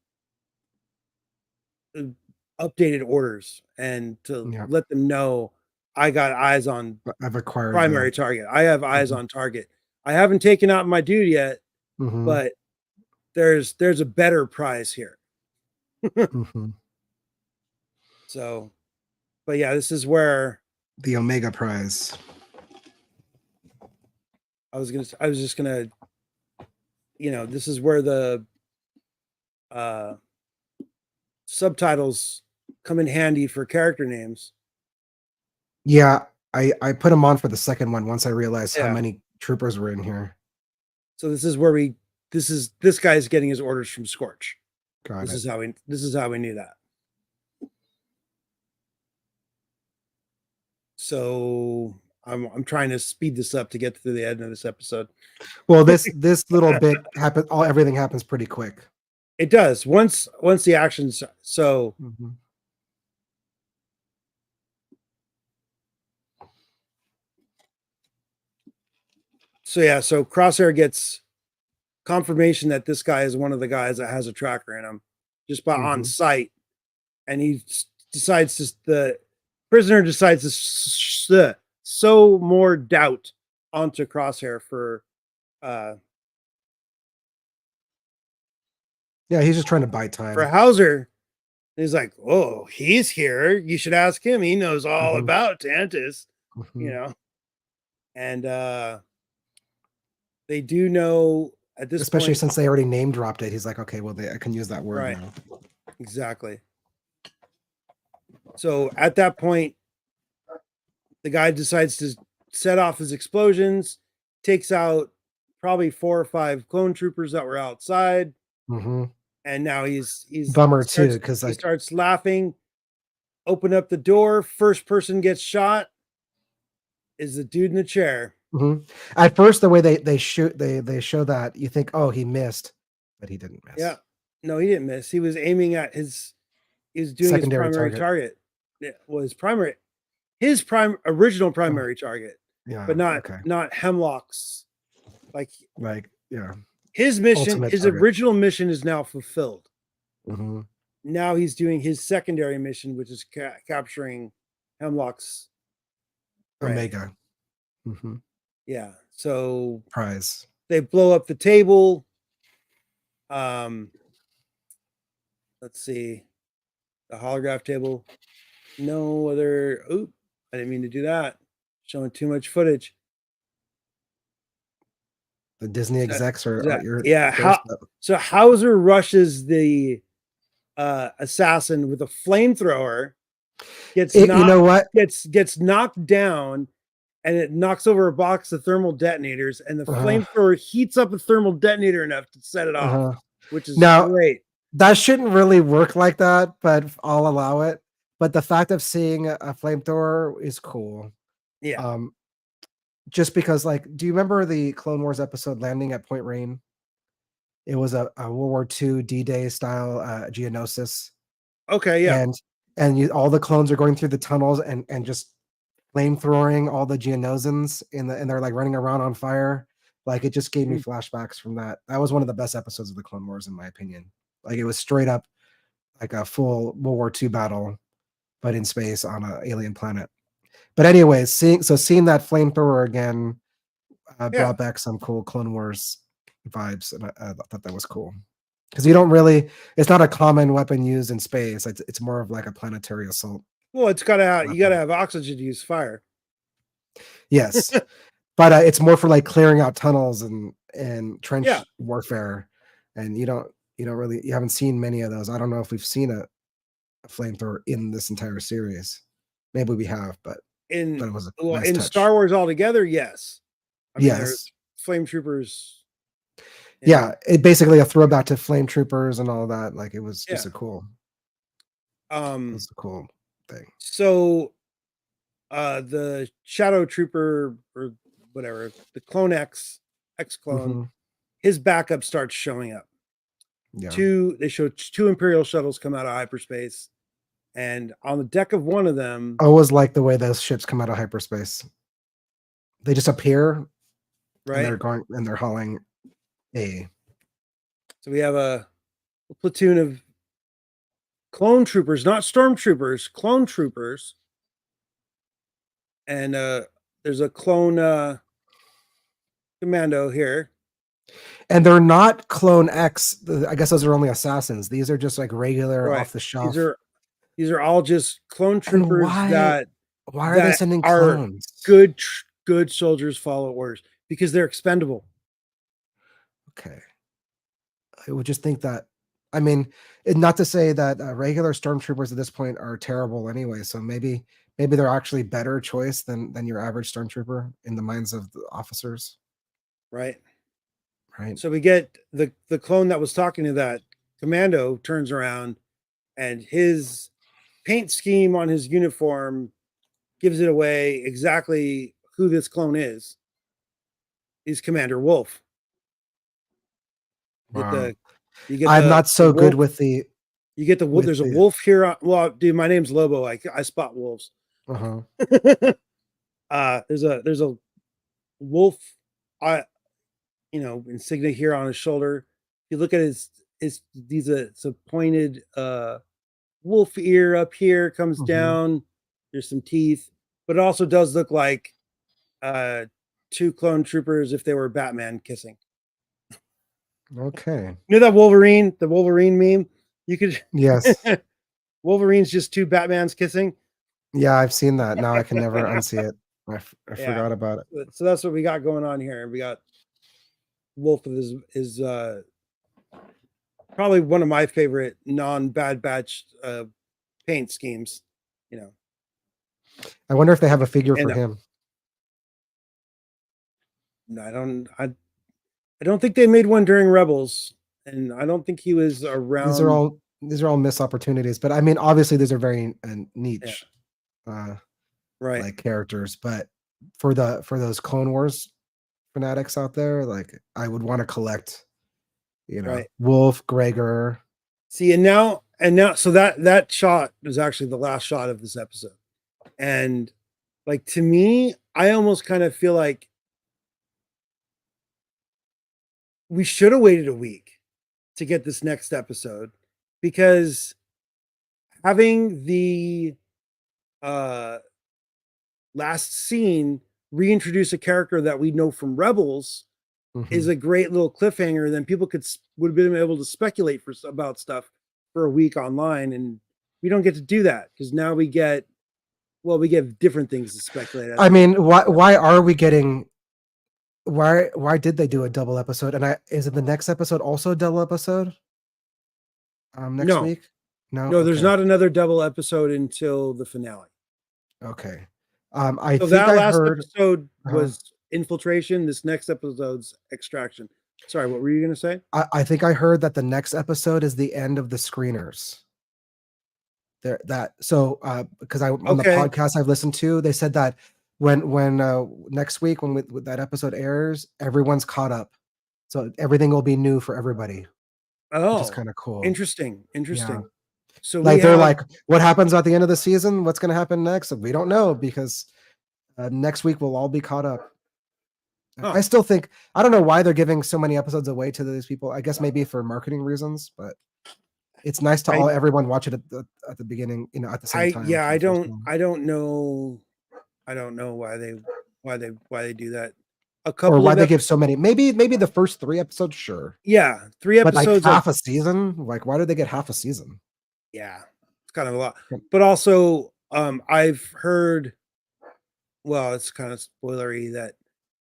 updated orders and to let them know, I got eyes on, I've acquired primary target. I have eyes on target. I haven't taken out my dude yet, but there's a better prize here. So, but yeah, this is where the Omega prize. I was just gonna, this is where the subtitles come in handy for character names. Yeah, I put them on for the second one once I realized how many troopers were in here. So this is where this guy's getting his orders from Scorch. This is how we knew that. So I'm trying to speed this up to get to the end of this episode. Well, this little bit happens. Everything happens pretty quick. It does once the actions. So so Crosshair gets confirmation that this guy is one of the guys that has a tracker in him, just by on sight, and the prisoner decides to sow more doubt onto Crosshair for he's just trying to buy time for Hauser. He's like, oh, he's here, you should ask him, he knows all about Tantus. And they do know at this especially point, since they already name dropped it. He's like, okay, well, I can use that word now. Exactly. So at that point, the guy decides to set off his explosions, takes out probably 4 or 5 clone troopers that were outside. And now he's bummer too, because he starts laughing. Open up the door. First person gets shot is the dude in the chair. At first, the way they show that, you think, oh, he missed, but he didn't miss. Yeah, no, he didn't miss. He was aiming at his. He was doing secondary his primary target. It was primary. his original primary target. Yeah, but not Hemlock's. Like yeah. His mission, Ultimate his target. original mission is now fulfilled. Mm-hmm. Now he's doing his secondary mission, which is capturing Hemlock's Omega. Mm-hmm. Yeah. So prize. They blow up the table. Let's see. The holograph table. No other. Oop, I didn't mean to do that. Showing too much footage. The Disney execs are your so Hauser rushes the assassin with a flamethrower. You know what? Gets knocked down, and it knocks over a box of thermal detonators, and the flamethrower heats up a thermal detonator enough to set it off, which is great. That shouldn't really work like that, but I'll allow it. But the fact of seeing a flamethrower is cool. Yeah. Just because, like, do you remember the Clone Wars episode Landing at Point Rain? It was a World War II D-Day style Geonosis. Okay, yeah. And all the clones are going through the tunnels and just flamethrowing all the Geonosins and they're like running around on fire. Like, it just gave me flashbacks from that. That was one of the best episodes of the Clone Wars, in my opinion. Like, it was straight up like a full World War II battle, but in space on an alien planet. But anyways, seeing that flamethrower again brought back some cool Clone Wars vibes, and I thought that was cool. Because it's not a common weapon used in space. It's more of like a planetary assault. Well, you gotta have oxygen to use fire. Yes, but it's more for like clearing out tunnels and trench warfare, and you haven't seen many of those. I don't know if we've seen a flamethrower in this entire series. Maybe we have, but it was a nice in touch. Star Wars altogether, yes. Yes, flame troopers. Yeah, it basically a throwback to flame troopers and all that. Like, it was just a cool. It was a cool thing. So, the Shadow Trooper or whatever, the Clone X clone, his backup starts showing up. Yeah. They show 2 Imperial shuttles come out of hyperspace, and on the deck of one of them, I always like the way those ships come out of hyperspace. They just appear, right? And they're hauling. So we have a platoon of clone troopers, not stormtroopers, clone troopers. And there's a clone commando here. And they're not Clone X. I guess those are only assassons. These are just like regular off the shelf. These are all just clone troopers why are they sending clones? Good soldiers follow orders because they're expendable. Okay. I would just think that, I mean, not to say that regular stormtroopers at this point are terrible anyway. So maybe they're actually better choice than your average stormtrooper in the minds of the officers. Right. Right. So we get the clone that was talking to that commando turns around, and his paint scheme on his uniform gives it away exactly who this clone is. He's Commander Wolf. Wow. I'm not so good with the. You get the wolf. There's a wolf here. Well, dude, my name's Lobo. I spot wolves. There's a wolf. Insignia here on his shoulder. If you look at it's a pointed wolf ear up here, comes down. There's some teeth, but it also does look like 2 clone troopers if they were Batman kissing. Okay. You know that the Wolverine meme? You could. Yes. Wolverine's just 2 Batmans kissing. Yeah, I've seen that. Now I can never unsee it. I forgot about it. So that's what we got going on here. We got Wolf is probably one of my favorite non-Bad Batch paint schemes. I wonder if they have a figure for him. No, I don't think they made one during Rebels, and I don't think he was around. These are all missed opportunities, but I mean, obviously, these are very niche, right? Like characters. But for those Clone Wars fanatics out there, like, I would want to collect, Wolf, Gregor. See, and now, so that shot was actually the last shot of this episode, and Like, to me, I almost kind of feel like we should have waited a week to get this next episode, because having the uh last scene reintroduce a character that we know from Rebels is a great little cliffhanger. Then people would have been able to speculate about stuff for a week online, and we don't get to do that because now we get different things to speculate. I mean, why are we getting? Why did they do a double episode? And is it the next episode also a double episode? Next week? No, there's not another double episode until the finale. Okay. I so think that I last heard episode was infiltration. This next episode's extraction. Sorry, what were you going to say? I think I heard that the next episode is the end of the screeners. There, because on the podcast I've listened to, they said that when next week when that episode airs, everyone's caught up, so everything will be new for everybody. Oh, which is kind of cool. Interesting. Yeah. So they're like, what happens at the end of the season? What's going to happen next? We don't know, because next week we'll all be caught up. I still think, I don't know why they're giving so many episodes away to these people. I guess maybe for marketing reasons, but it's nice to everyone watch it at the beginning, at the same time. Yeah, I don't know why they do that. Or why they give so many. Maybe the first 3 episodes, sure. Yeah, 3 episodes. But like half a season? Like, why did they get half a season? Yeah, it's kind of a lot. But also, I've heard, well, it's kind of spoilery, that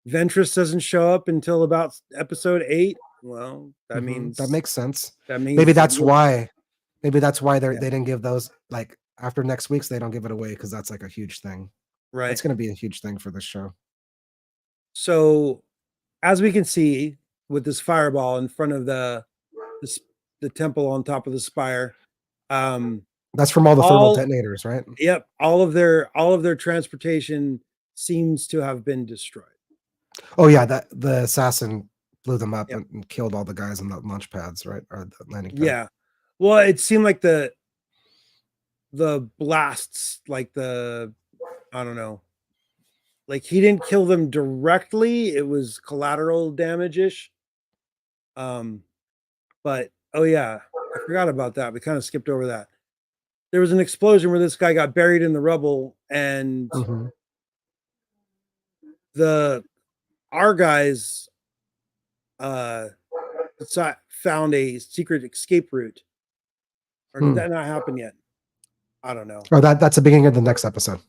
Ventress doesn't show up until about episode 8. Well, that means that makes sense. That means maybe that's why. Maybe that's why they didn't give those, like, after next week's, they don't give it away, because that's like a huge thing. Right. It's going to be a huge thing for this show. So, as we can see with this fireball in front of the temple on top of the spire, that's from all the thermal detonators, right? Yep. All of their transportation seems to have been destroyed. Oh yeah, the assassin blew them up and killed all the guys on the launch pads, right? Or the landing pad. Yeah. Well, it seemed like the blasts, like I don't know, like he didn't kill them directly. It was collateral damage-ish. But oh yeah, I forgot about that. We kind of skipped over that. There was an explosion where this guy got buried in the rubble, and our guys found a secret escape route. Or did that not happen yet? I don't know. Oh, that's the beginning of the next episode.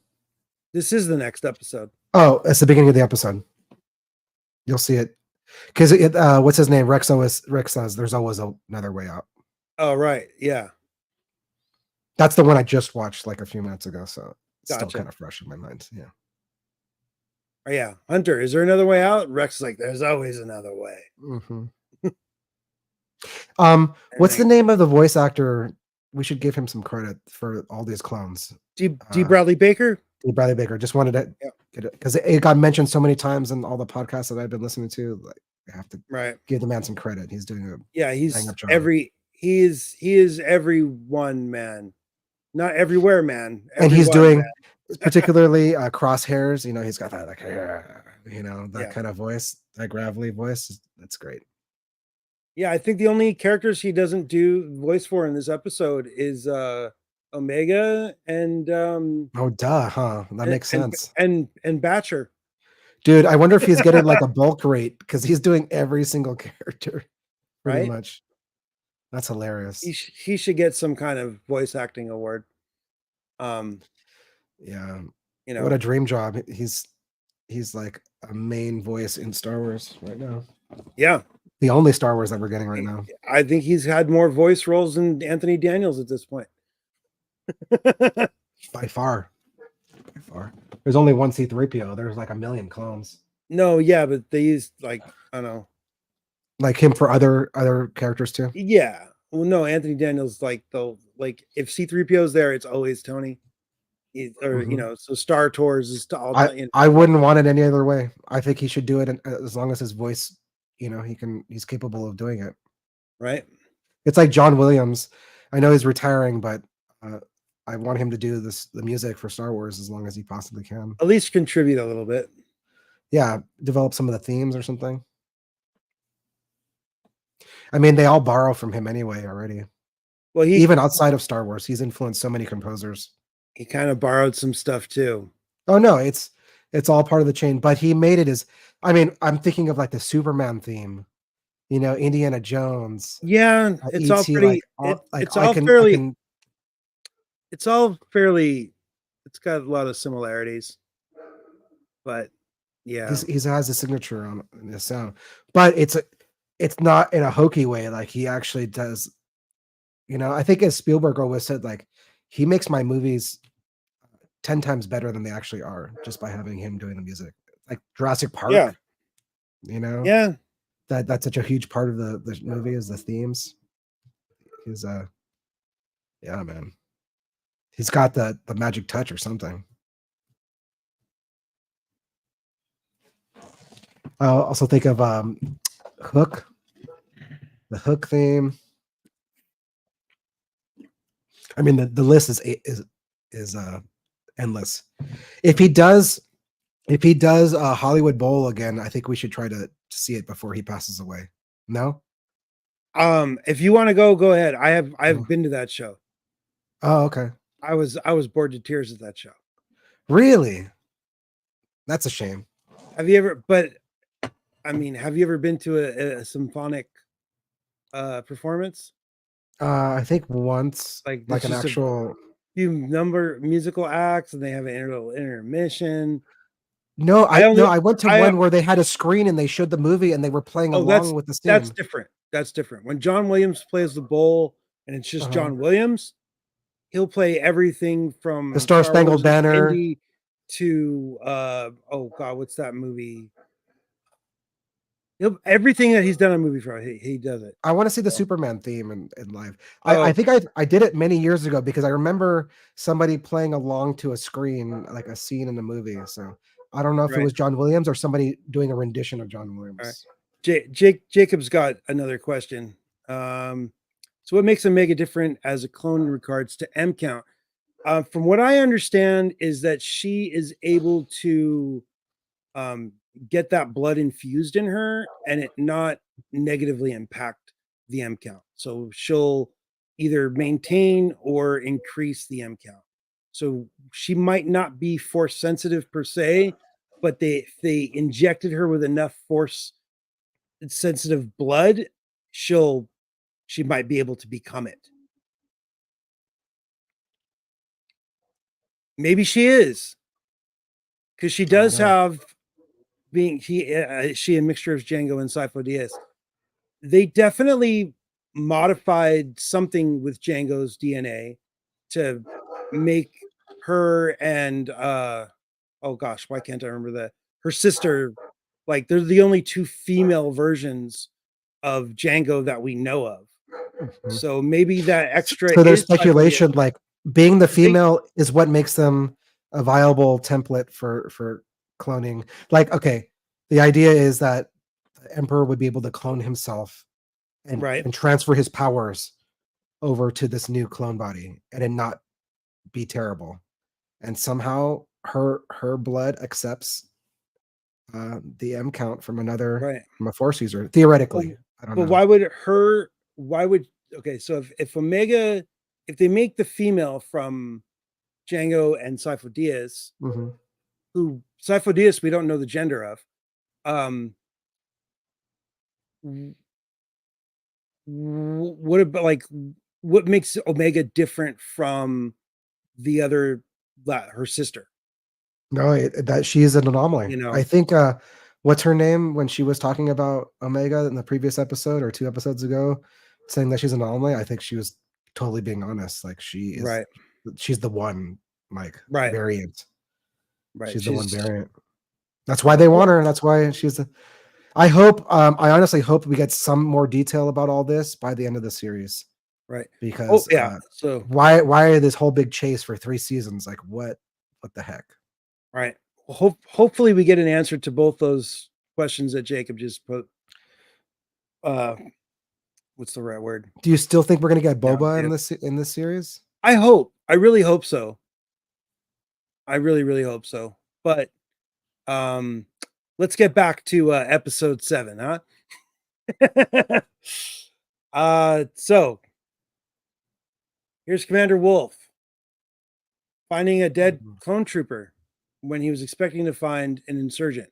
This is the next episode. Oh, it's the beginning of the episode. You'll see it. Because what's his name? Rex says there's always another way out. Oh, right. Yeah. That's the one I just watched like a few minutes ago, so it's still kind of fresh in my mind. Yeah. Oh, yeah. Hunter, is there another way out? Rex is like, there's always another way. What's the name of the voice actor? We should give him some credit for all these clones. D. Bradley Baker? D. Bradley Baker. Just wanted to get it, because it got mentioned so many times in all the podcasts that I've been listening to. Like, I have to give the man some credit. He's doing he's he is everyone, man. Not everywhere, man. And he's doing particularly crosshairs. He's got that that kind of voice, that gravelly voice. That's great. Yeah, I think the only characters he doesn't do voice for in this episode is Omega and oh duh, huh? That makes sense. And Batcher. Dude, I wonder if he's getting like a bulk rate, because he's doing every single character pretty much. That's hilarious. He should get some kind of voice acting award. Yeah. What a dream job. He's like a main voice in Star Wars right now. Yeah. The only Star Wars that we're getting right now. I think he's had more voice roles than Anthony Daniels at this point. By far. There's only one C-3PO. There's like a million clones. No, yeah, but they used, like, I don't know, like him for other characters too. Yeah. Well, no, Anthony Daniels, like, if C-3PO is there, it's always Tony. So Star Tours is all. I wouldn't want it any other way. I think he should do it as long as his voice, he's capable of doing it. Right. It's like John Williams. I know he's retiring, but I want him to do the music for Star Wars as long as he possibly can. At least contribute a little bit. Yeah, develop some of the themes or something. I mean, they all borrow from him anyway already. Well, even outside of Star Wars, he's influenced so many composers. He kind of borrowed some stuff too. Oh no, it's all part of the chain, but he made it as, I mean, I'm thinking of like the Superman theme, Indiana Jones. Yeah, it's all pretty. It's all fairly. It's all fairly. It's got a lot of similarities, but yeah, he has a signature on his sound, but it's not in a hokey way. Like he actually does. I think as Spielberg always said, like he makes my movies 10 times better than they actually are just by having him doing the music. Like Jurassic Park. Yeah. Yeah. That's such a huge part of the movie is the themes. He's yeah, man. He's got the magic touch or something. I'll also think of Hook. The Hook theme. I mean, the list is endless. If he does Hollywood Bowl again, I think we should try to see it before he passes away. No? If you want to go ahead. I've been to that show. Oh, okay. I was bored to tears at that show. Really? That's a shame. Have you ever been to a symphonic performance? I think once, like an actual few musical acts, and they have an intermission. No, I went to one where they had a screen and they showed the movie and they were playing along with the scene. That's different. That's different. When John Williams plays the bowl and it's just John Williams, he'll play everything from the Star Spangled Banner to oh god, what's that movie? Everything that he's done a movie for, he does it. I want to see the Superman theme in live. I think I did it many years ago because I remember somebody playing along to a screen, like a scene in the movie. So I don't know if it was John Williams or somebody doing a rendition of John Williams. Jacob's got another question. So what makes Omega different as a clone in regards to M count? From what I understand is that she is able to get that blood infused in her and it not negatively impact the M count. So she'll either maintain or increase the M count. So she might not be force sensitive per se, but they injected her with enough force sensitive blood, she might be able to become it. Maybe she is, because she does have she a mixture of Django and Sifo Dyas. They definitely modified something with Django's DNA to make her and oh gosh, why can't I remember her sister, like they're the only two female versions of Django that we know of. So maybe that extra. So there's speculation like being the female is what makes them a viable template for cloning. Like, okay, the idea is that the Emperor would be able to clone himself and transfer his powers over to this new clone body and it not be terrible. And somehow her blood accepts the M count from from a force user, theoretically. I don't know. But okay, so if Omega, if they make the female from Django and Sifo Dyas, who Sifo Dyas we don't know the gender of, what about like what makes Omega different from the other, her sister? No, that she is an anomaly. I think what's her name when she was talking about Omega in the previous episode or 2 episodes ago, saying that she's an anomaly. I think she was totally being honest. Like she is, she's the one variant. She's the one variant. That's why they want her, and that's why she's the. I honestly hope we get some more detail about all this by the end of the series. Right. Because so why this whole big chase for 3 seasons? Like what the heck? Right. Well, hopefully we get an answer to both those questions that Jacob just put. What's the right word? Do you still think we're gonna get Boba in this series? I hope. I really hope so. I really, really hope so. But let's get back to episode 7, huh? So here's Commander Wolf finding a dead clone trooper when he was expecting to find an insurgent.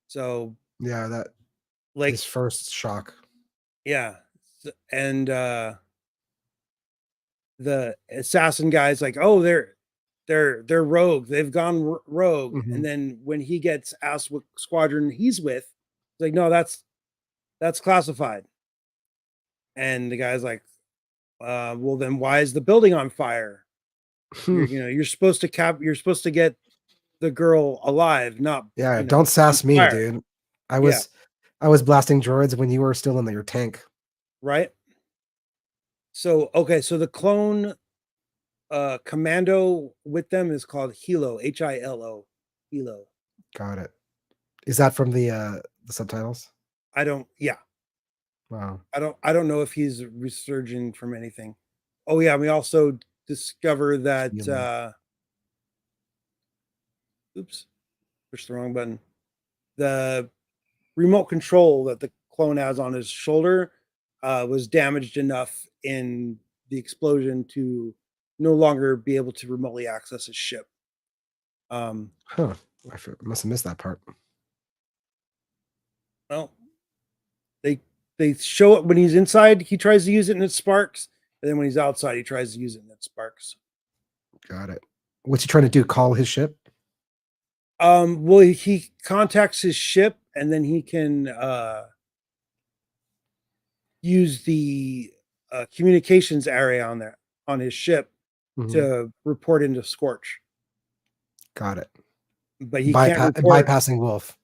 So yeah, that like his first shock. Yeah. And the assassin guy's like, oh, they're rogue. They've gone rogue. Mm-hmm. And then when he gets asked what squadron he's with, he's like, no, that's classified. And the guy's like, well, then why is the building on fire? You're supposed to get the girl alive, not don't sass me, fire. dude. I was blasting droids when you were still in your tank. Right. So so the clone commando with them is called Hilo, Hilo. Hilo. Got it. Is that from the subtitles? Yeah. Wow. I don't know if he's resurging from anything. Oh yeah, we also discover that oops, pushed the wrong button. The remote control that the clone has on his shoulder was damaged enough in the explosion to no longer be able to remotely access his ship. I must have missed that part. Well, they show it when he's inside, he tries to use it and it sparks. And then when he's outside, he tries to use it and it sparks. Got it. What's he trying to do? Call his ship? Well, he contacts his ship and then he can use the communications area on his ship to report into Scorch. Got it. But he can't report. Bypassing Wolf.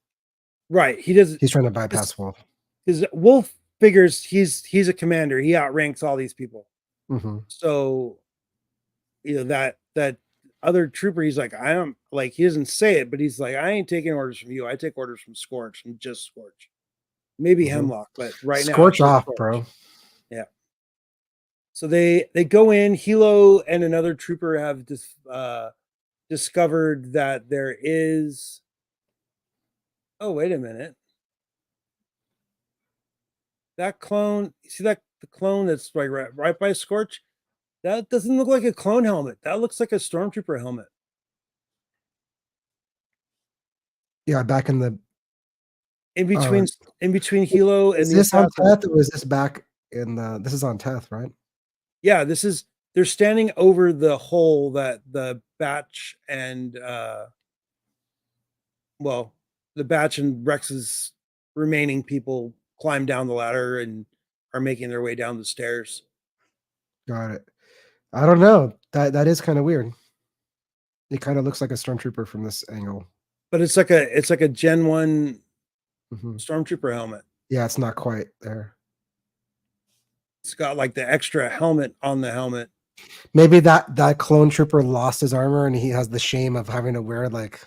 Right. He's trying to bypass Wolf. Because Wolf figures he's a commander. He outranks all these people. Mm-hmm. So, that other trooper, he's like, I am like, he doesn't say it, but he's like, I ain't taking orders from you. I take orders from Scorch and just Scorch. Maybe Hemlock, but right now Scorch off, bro. Yeah. So they go in. Hilo and another trooper have discovered that there is. Oh, wait a minute. That clone, see that the clone that's right by Scorch? That doesn't look like a clone helmet. That looks like a stormtrooper helmet. Yeah, back in the in between Hilo and the assassin. Is this on Teth or is this back in the? This is on Teth, right? Yeah, they're standing over the hole that the Batch and the Batch and Rex's remaining people climb down the ladder and are making their way down the stairs. Got it. I don't know. That is kind of weird. It kind of looks like a stormtrooper from this angle. But it's like a Gen 1 stormtrooper helmet. Yeah, it's not quite there. It's got like the extra helmet on the helmet. Maybe that clone trooper lost his armor and he has the shame of having to wear like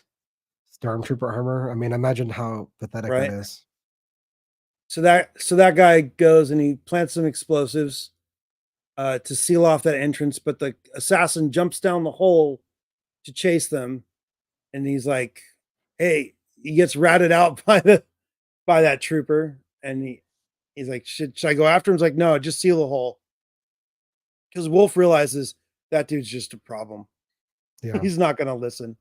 stormtrooper armor. I mean, imagine how pathetic that is. So that guy goes and he plants some explosives to seal off that entrance, but the assassin jumps down the hole to chase them, and he's like, "Hey!" He gets ratted out by that trooper, and he's like, "Should I go after him?" He's like, "No, just seal the hole," because Wolf realizes that dude's just a problem. Yeah, he's not gonna listen.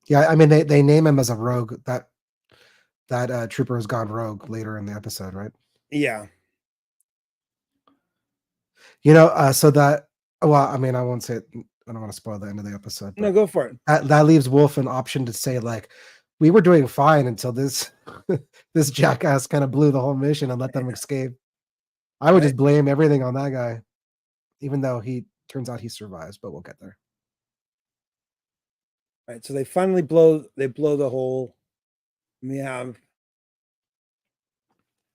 Yeah, I mean they name him as a rogue. That trooper has gone rogue later in the episode, right? Yeah. So that, well, I mean, I won't say it. I don't want to spoil the end of the episode. No, go for it. That leaves Wolf an option to say, like, we were doing fine until this this jackass kind of blew the whole mission and let them escape. I would just blame everything on that guy, even though he turns out he survives, but we'll get there. Right. So they finally blow the hole. And we have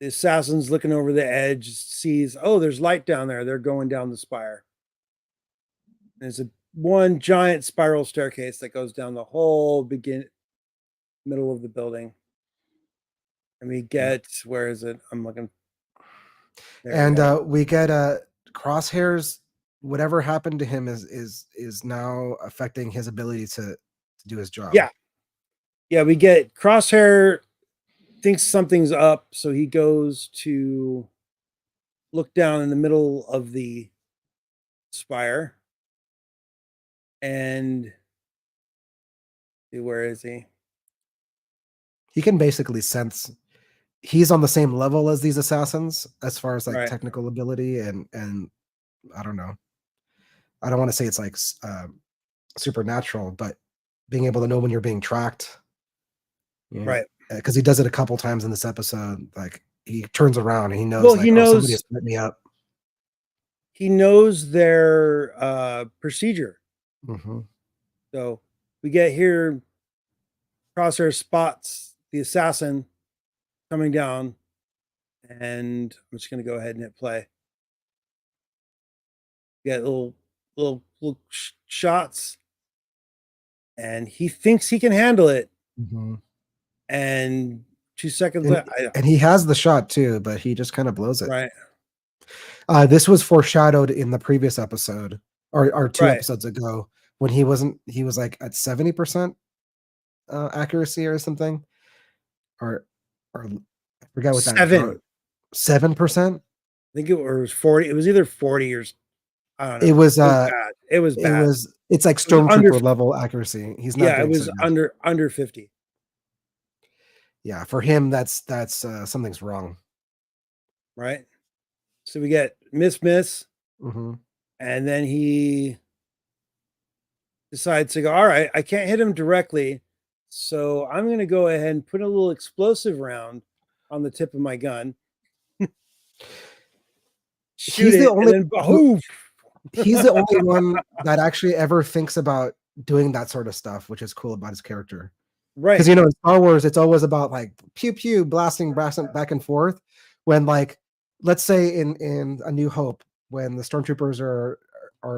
the assassin's looking over the edge, sees, oh, there's light down there. They're going down the spire. There's one giant spiral staircase that goes down the whole middle of the building. And we get, where is it? I'm looking. And we get Crosshair's whatever happened to him is now affecting his ability to do his job. Yeah, we get Crosshair thinks something's up, so he goes to look down in the middle of the spire. And where is he? He can basically sense he's on the same level as these assassins as far as like technical ability and I don't know. I don't want to say it's like supernatural, but being able to know when you're being tracked. Right. Because he does it a couple times in this episode. Like he turns around and he knows, well, he knows somebody has set me up. He knows their procedure. Mm-hmm. So we get here, Crosshair spots the assassin coming down, and I'm just going to go ahead and hit play. Get little shots, and he thinks he can handle it. Mm-hmm. And 2 seconds later, and he has the shot too, but he just kind of blows it. Right. This was foreshadowed in the previous episode, or 2 episodes ago, when he was like at 70% accuracy or something, or I forget what that 7%. I think it was 40. It was either 40 or I don't know. It was bad. It was bad. It's like Stormtrooper level accuracy. He's not. Yeah, it was under 50. Yeah, for him, that's something's wrong. Right. So we get miss, mm-hmm. and then he decides to go, all right, I can't hit him directly, so I'm going to go ahead and put a little explosive round on the tip of my gun. He's the only one that actually ever thinks about doing that sort of stuff, which is cool about his character. Right. Because, in Star Wars, it's always about like pew pew blasting back and forth. When, like, let's say in A New Hope, when the stormtroopers are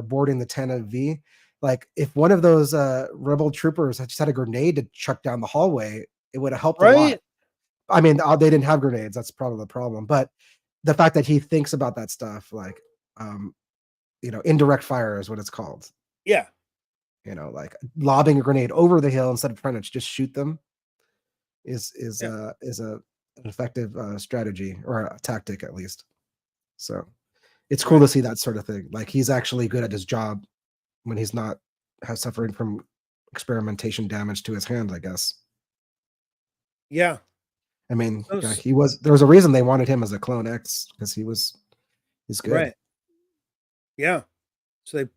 boarding the Tantive V, like if one of those rebel troopers had just had a grenade to chuck down the hallway, it would have helped a lot. I mean, they didn't have grenades. That's probably the problem. But the fact that he thinks about that stuff, like, indirect fire is what it's called. Yeah. Like lobbing a grenade over the hill instead of trying to just shoot them is an effective strategy, or a tactic at least. So it's cool to see that sort of thing. Like he's actually good at his job when he's not suffering from experimentation damage to his hand, I guess. Yeah. I mean, there was a reason they wanted him as a Clone X, because he's good. Right. Yeah. So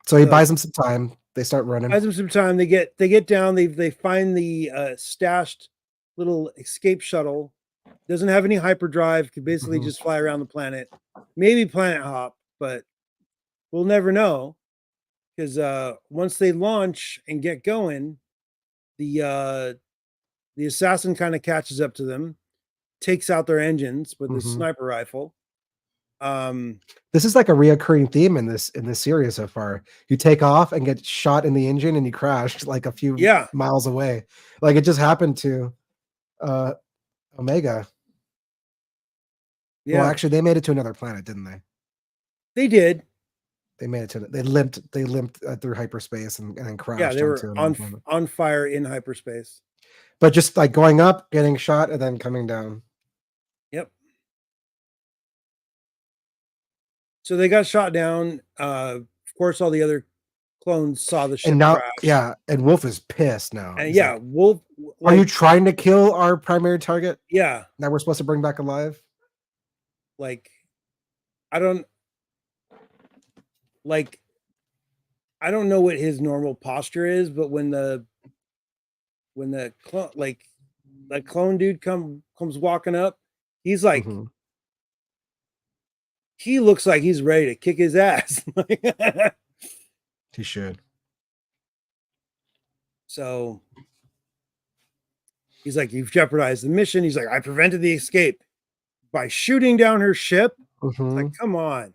So he buys them some time. They start running. Buys them some time. They get down. They find the stashed little escape shuttle. Doesn't have any hyperdrive. Could basically just fly around the planet. Maybe planet hop, but we'll never know, because once they launch and get going, the assassin kind of catches up to them, takes out their engines with his sniper rifle. This is like a reoccurring theme in this series so far. You take off and get shot in the engine and you crash like a few miles away. Like it just happened to Omega. Yeah. Well, actually, they made it to another planet, didn't they? They did. They made it to. They limped through hyperspace and then crashed. Yeah, they were on fire in hyperspace. But just like going up, getting shot, and then coming down. Yep. So they got shot down. Of course, all the other clones saw the ship and now, crash. And Wolf is pissed now. And like, Wolf. Are you trying to kill our primary target? Yeah. That we're supposed to bring back alive? Like, I don't know what his normal posture is, but when the clone, like that clone dude comes walking up, he's like, he looks like he's ready to kick his ass. He should. So he's like, you've jeopardized the mission. He's like, I prevented the escape by shooting down her ship. It's like, come on.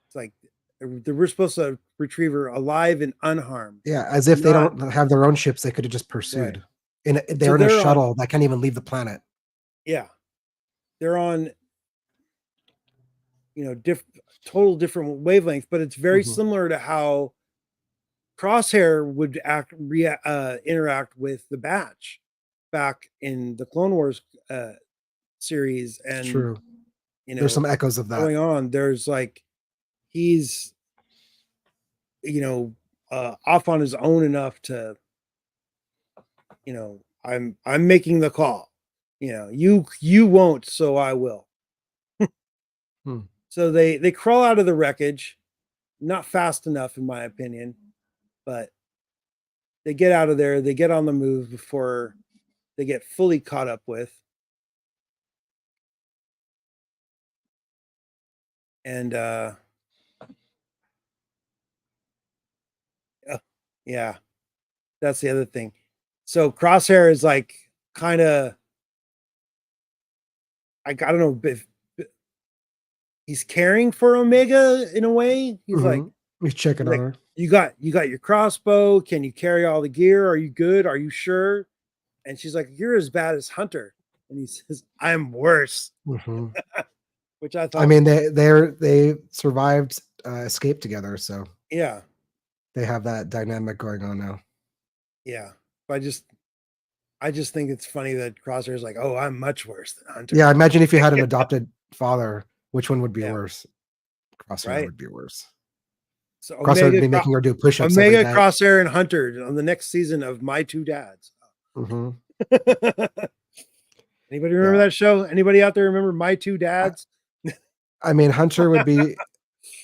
It's like we're supposed to retrieve her alive and unharmed. Yeah, as if they don't have their own ships, they could have just pursued. Right. They're in a shuttle that can't even leave the planet. Yeah, they're on total different wavelength, but it's very similar to how Crosshair would interact with the Batch back in the Clone Wars series. And true. There's some echoes of that going on. There's like he's off on his own enough to I'm making the call. You won't, so I will. So they crawl out of the wreckage, not fast enough in my opinion, but they get out of there, they get on the move before they get fully caught up with. And yeah, that's the other thing. So Crosshair is like kind of, I don't know if he's caring for Omega in a way. He's like, he's checking on her. You got your crossbow. Can you carry all the gear? Are you good? Are you sure? And she's like, you're as bad as Hunter. And he says, I'm worse. Which I thought. I mean, they survived escape together, so yeah, they have that dynamic going on now. Yeah, but I just think it's funny that Crosshair is like, oh, I'm much worse than Hunter. Yeah, imagine if you had an adopted father, which one would be worse? Crosshair would be worse. So Crosshair would be making her do push-ups. Omega, Crosshair, and Hunter on the next season of My Two Dads. Anybody remember that show? Anybody out there remember My Two Dads? I mean, Hunter would be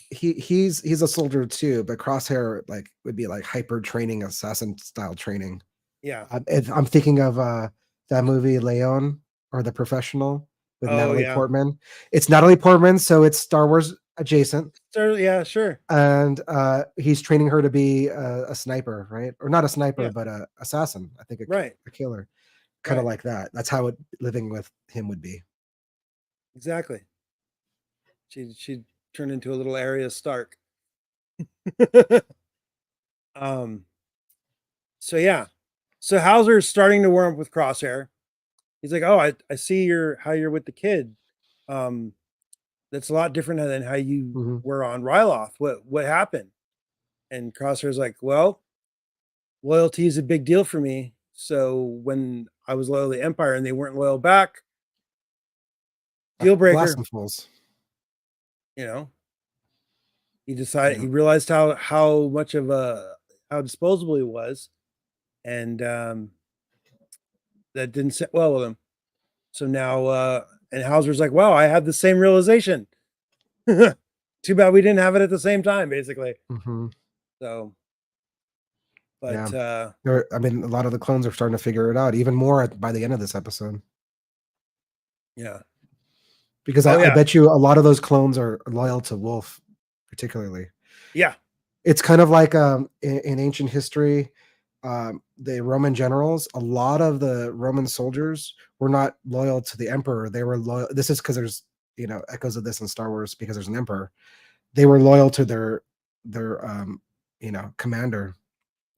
he's a soldier too, but Crosshair would be like hyper training, assassin style training. Yeah, I'm thinking of that movie Leon or The Professional with Natalie Portman. It's Natalie Portman, so it's Star Wars adjacent. Yeah, sure. And he's training her to be a sniper, right? Or not a sniper, but a assassin. I think a killer, kind of like that. That's how living with him would be. Exactly. She'd turn into a little Arya Stark. So yeah. So Hauser's starting to warm up with Crosshair. He's like, oh, I see how you're with the kid. That's a lot different than how you were on Ryloth. What happened? And Crosshair's like, well, loyalty is a big deal for me. So when I was loyal to the Empire and they weren't loyal back, deal breaker. He decided, he realized how much of how disposable he was, and that didn't sit well with him. So now, and Hauser's like, wow, I had the same realization. Too bad we didn't have it at the same time, basically. So, but I mean, a lot of the clones are starting to figure it out even more by the end of this episode. Yeah. Because I bet you a lot of those clones are loyal to Wolf, particularly. Yeah. It's kind of like in ancient history, the Roman generals, a lot of the Roman soldiers were not loyal to the emperor. They were loyal. This is because there's echoes of this in Star Wars because there's an emperor. They were loyal to their commander,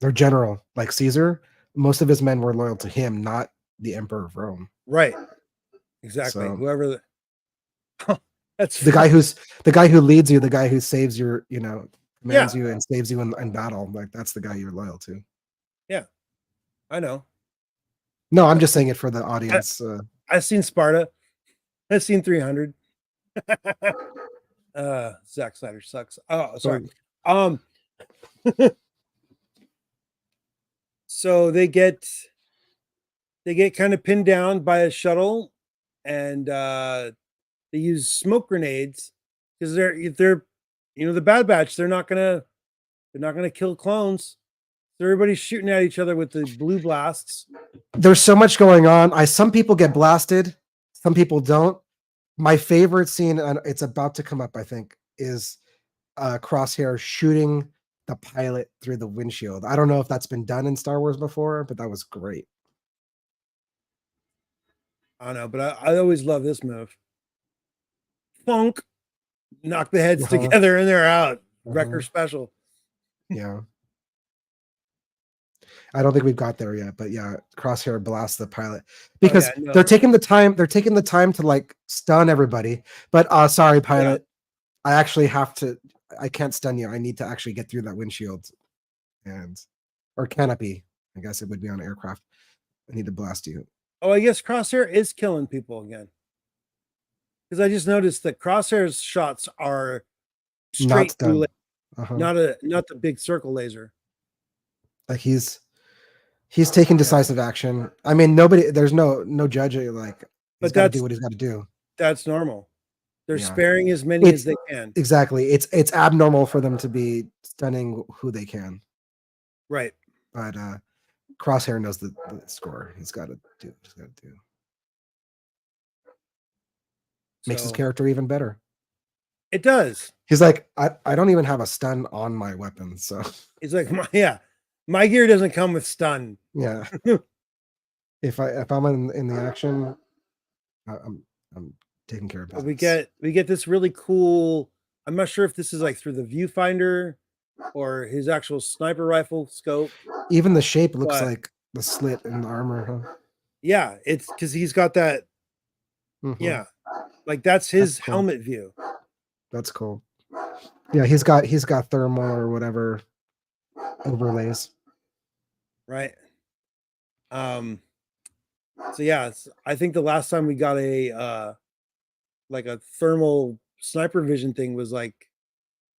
their general, like Caesar. Most of his men were loyal to him, not the emperor of Rome. Right. Exactly. So, whoever that's the guy who leads you, the guy who saves your, commands you and saves you in battle. Like that's the guy you're loyal to. Yeah, I know. No, I'm just saying it for the audience. I've seen Sparta. I've seen 300. Zack Snyder sucks. Oh, sorry. So they get kind of pinned down by a shuttle, and they use smoke grenades because they're the Bad Batch. They're not gonna kill clones. So everybody's shooting at each other with the blue blasts. There's so much going on. Some people get blasted, some people don't. My favorite scene, and it's about to come up, I think, is Crosshair shooting the pilot through the windshield. I don't know if that's been done in Star Wars before, but that was great. I don't know, but I always love this move. Funk, knock the heads together and they're out. Wrecker special. Yeah. I don't think we've got there yet, but yeah, Crosshair blasts the pilot because they're taking the time to like stun everybody. But sorry, pilot, I actually have to. I can't stun you. I need to actually get through that windshield, or canopy. I guess it would be on aircraft. I need to blast you. Oh, I guess Crosshair is killing people again. Because I just noticed that Crosshair's shots are straight through, not the big circle laser. Like he's taking decisive action. I mean, there's no judging. Like, he's got to do what he's got to do. That's normal. They're sparing as many as they can. Exactly. It's abnormal for them to be stunning who they can. Right. But Crosshair knows the score. He's got to do what he's got to do. Makes his character even better. It does. He's like, I don't even have a stun on my weapon, so he's like, my gear doesn't come with stun. Yeah. if I'm in the action, I'm taking care of business. We get this really cool. I'm not sure if this is like through the viewfinder or his actual sniper rifle scope. Even the shape looks like the slit in the armor, huh? Yeah, it's because he's got that. Mm-hmm. Yeah, like that's his helmet view. That's cool. Yeah, he's got thermal or whatever overlays. Right. So yeah, I think the last time we got a like a thermal sniper vision thing was like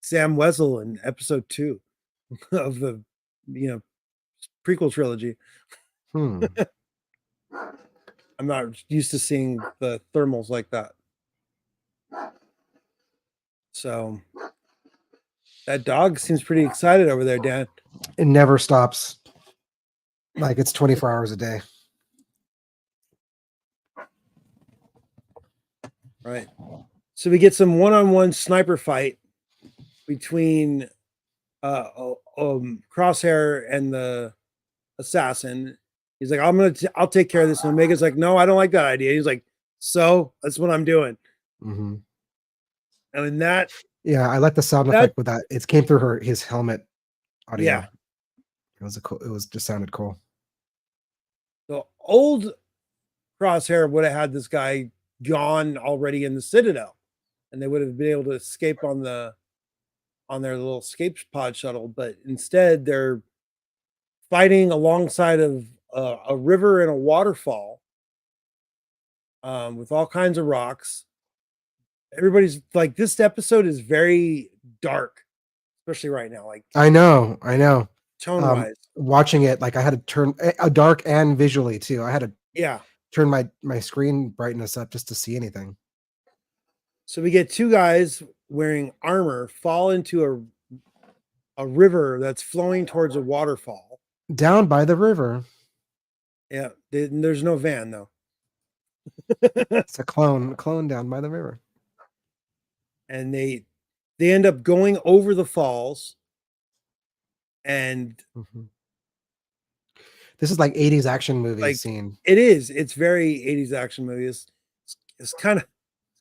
Sam Wessel in episode 2 of the prequel trilogy. I'm not used to seeing the thermals like that. So that dog seems pretty excited over there, Dan. It never stops. Like it's 24 hours a day. Right. So we get some one-on-one sniper fight between Crosshair and the assassin. He's like, I'll take care of this. And Omega's like, no, I don't like that idea. He's like, so that's what I'm doing. Mm-hmm. I mean that. Yeah, I like the sound effect with that. It came through his helmet audio. Yeah, it was cool. It was just sounded cool. The old Crosshair would have had this guy gone already in the Citadel, and they would have been able to escape on their little escape pod shuttle. But instead, they're fighting alongside of a river and a waterfall with all kinds of rocks. Everybody's like, this episode is very dark, especially right now. Like, I know. Tone wise, watching it, like I had to turn dark and visually too. I had to turn my screen brightness up just to see anything. So we get two guys wearing armor fall into a river that's flowing towards a waterfall down by the river. Yeah, there's no van though. It's a clone down by the river. And they end up going over the falls. And this is like 80s action movie scene. It is. It's very 80s action movie. It's kind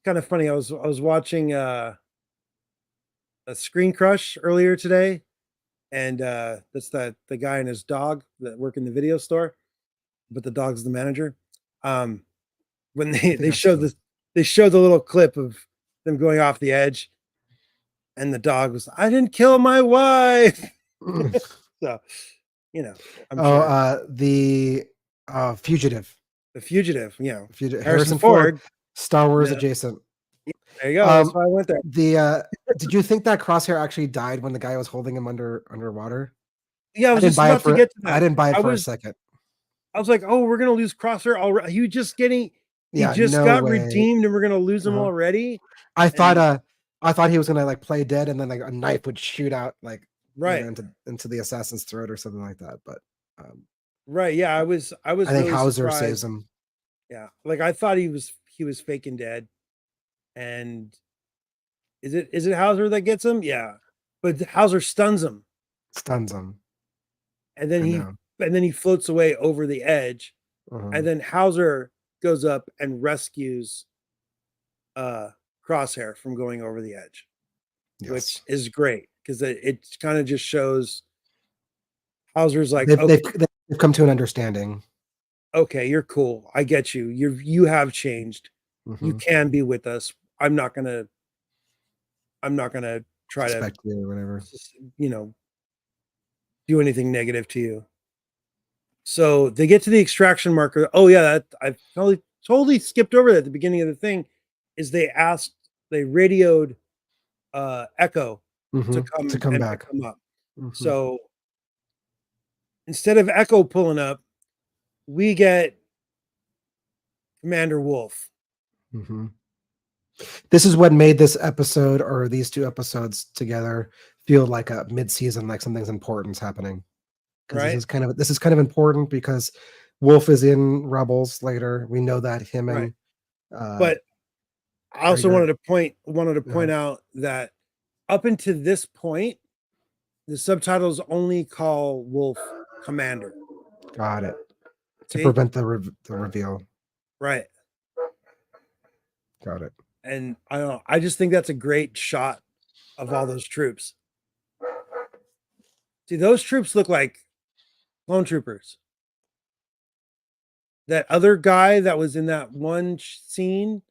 of funny. I was watching a Screen Crush earlier today, and that's the guy and his dog that work in the video store, but the dog's the manager. When they show the little clip of them going off the edge, and the dog was, I didn't kill my wife. So, I'm sure. The Fugitive. The Fugitive, Harrison Ford, Star Wars adjacent. Yeah, there you go. That's why I went there. Did you think that Crosshair actually died when the guy was holding him underwater? Yeah, I didn't buy it for a second. I was like, oh, we're gonna lose Crosshair already. He just got redeemed, and we're gonna lose him already. I thought he was gonna like play dead, and then like a knife would shoot out like into the assassin's throat or something like that. But right, yeah, I was. I think really Hauser surprised. saves him. Yeah, like I thought he was faking dead, and is it Hauser that gets him? Yeah, but Hauser stuns him, and then he floats away over the edge, and then Hauser goes up and rescues Crosshair from going over the edge, which is great because it kind of just shows Hauser's like they've come to an understanding. Okay, you're cool. I get you. You have changed. You can be with us. I'm not gonna I'm not gonna try to, you or whatever. you know, do anything negative to you. So they get to the extraction marker. Oh yeah, that I totally skipped over that at the beginning of the thing. Is they radioed Echo to To come come and pick back. them up. Mhm. So instead of Echo pulling up, we get Commander Wolf. Mm-hmm. This is what made this episode or these two episodes together feel like a mid-season, like something's important's happening. Because Right. This is kind of important because Wolf is in Rebels later. We know that him Right. and But I also Raider, wanted to point out that up until this point, the subtitles only call Wolf Commander. got it. To See? prevent the reveal. Right. Got it. And I don't know. I just think that's a great shot of all those troops. See, those troops look like clone troopers. That other guy that was in that one scene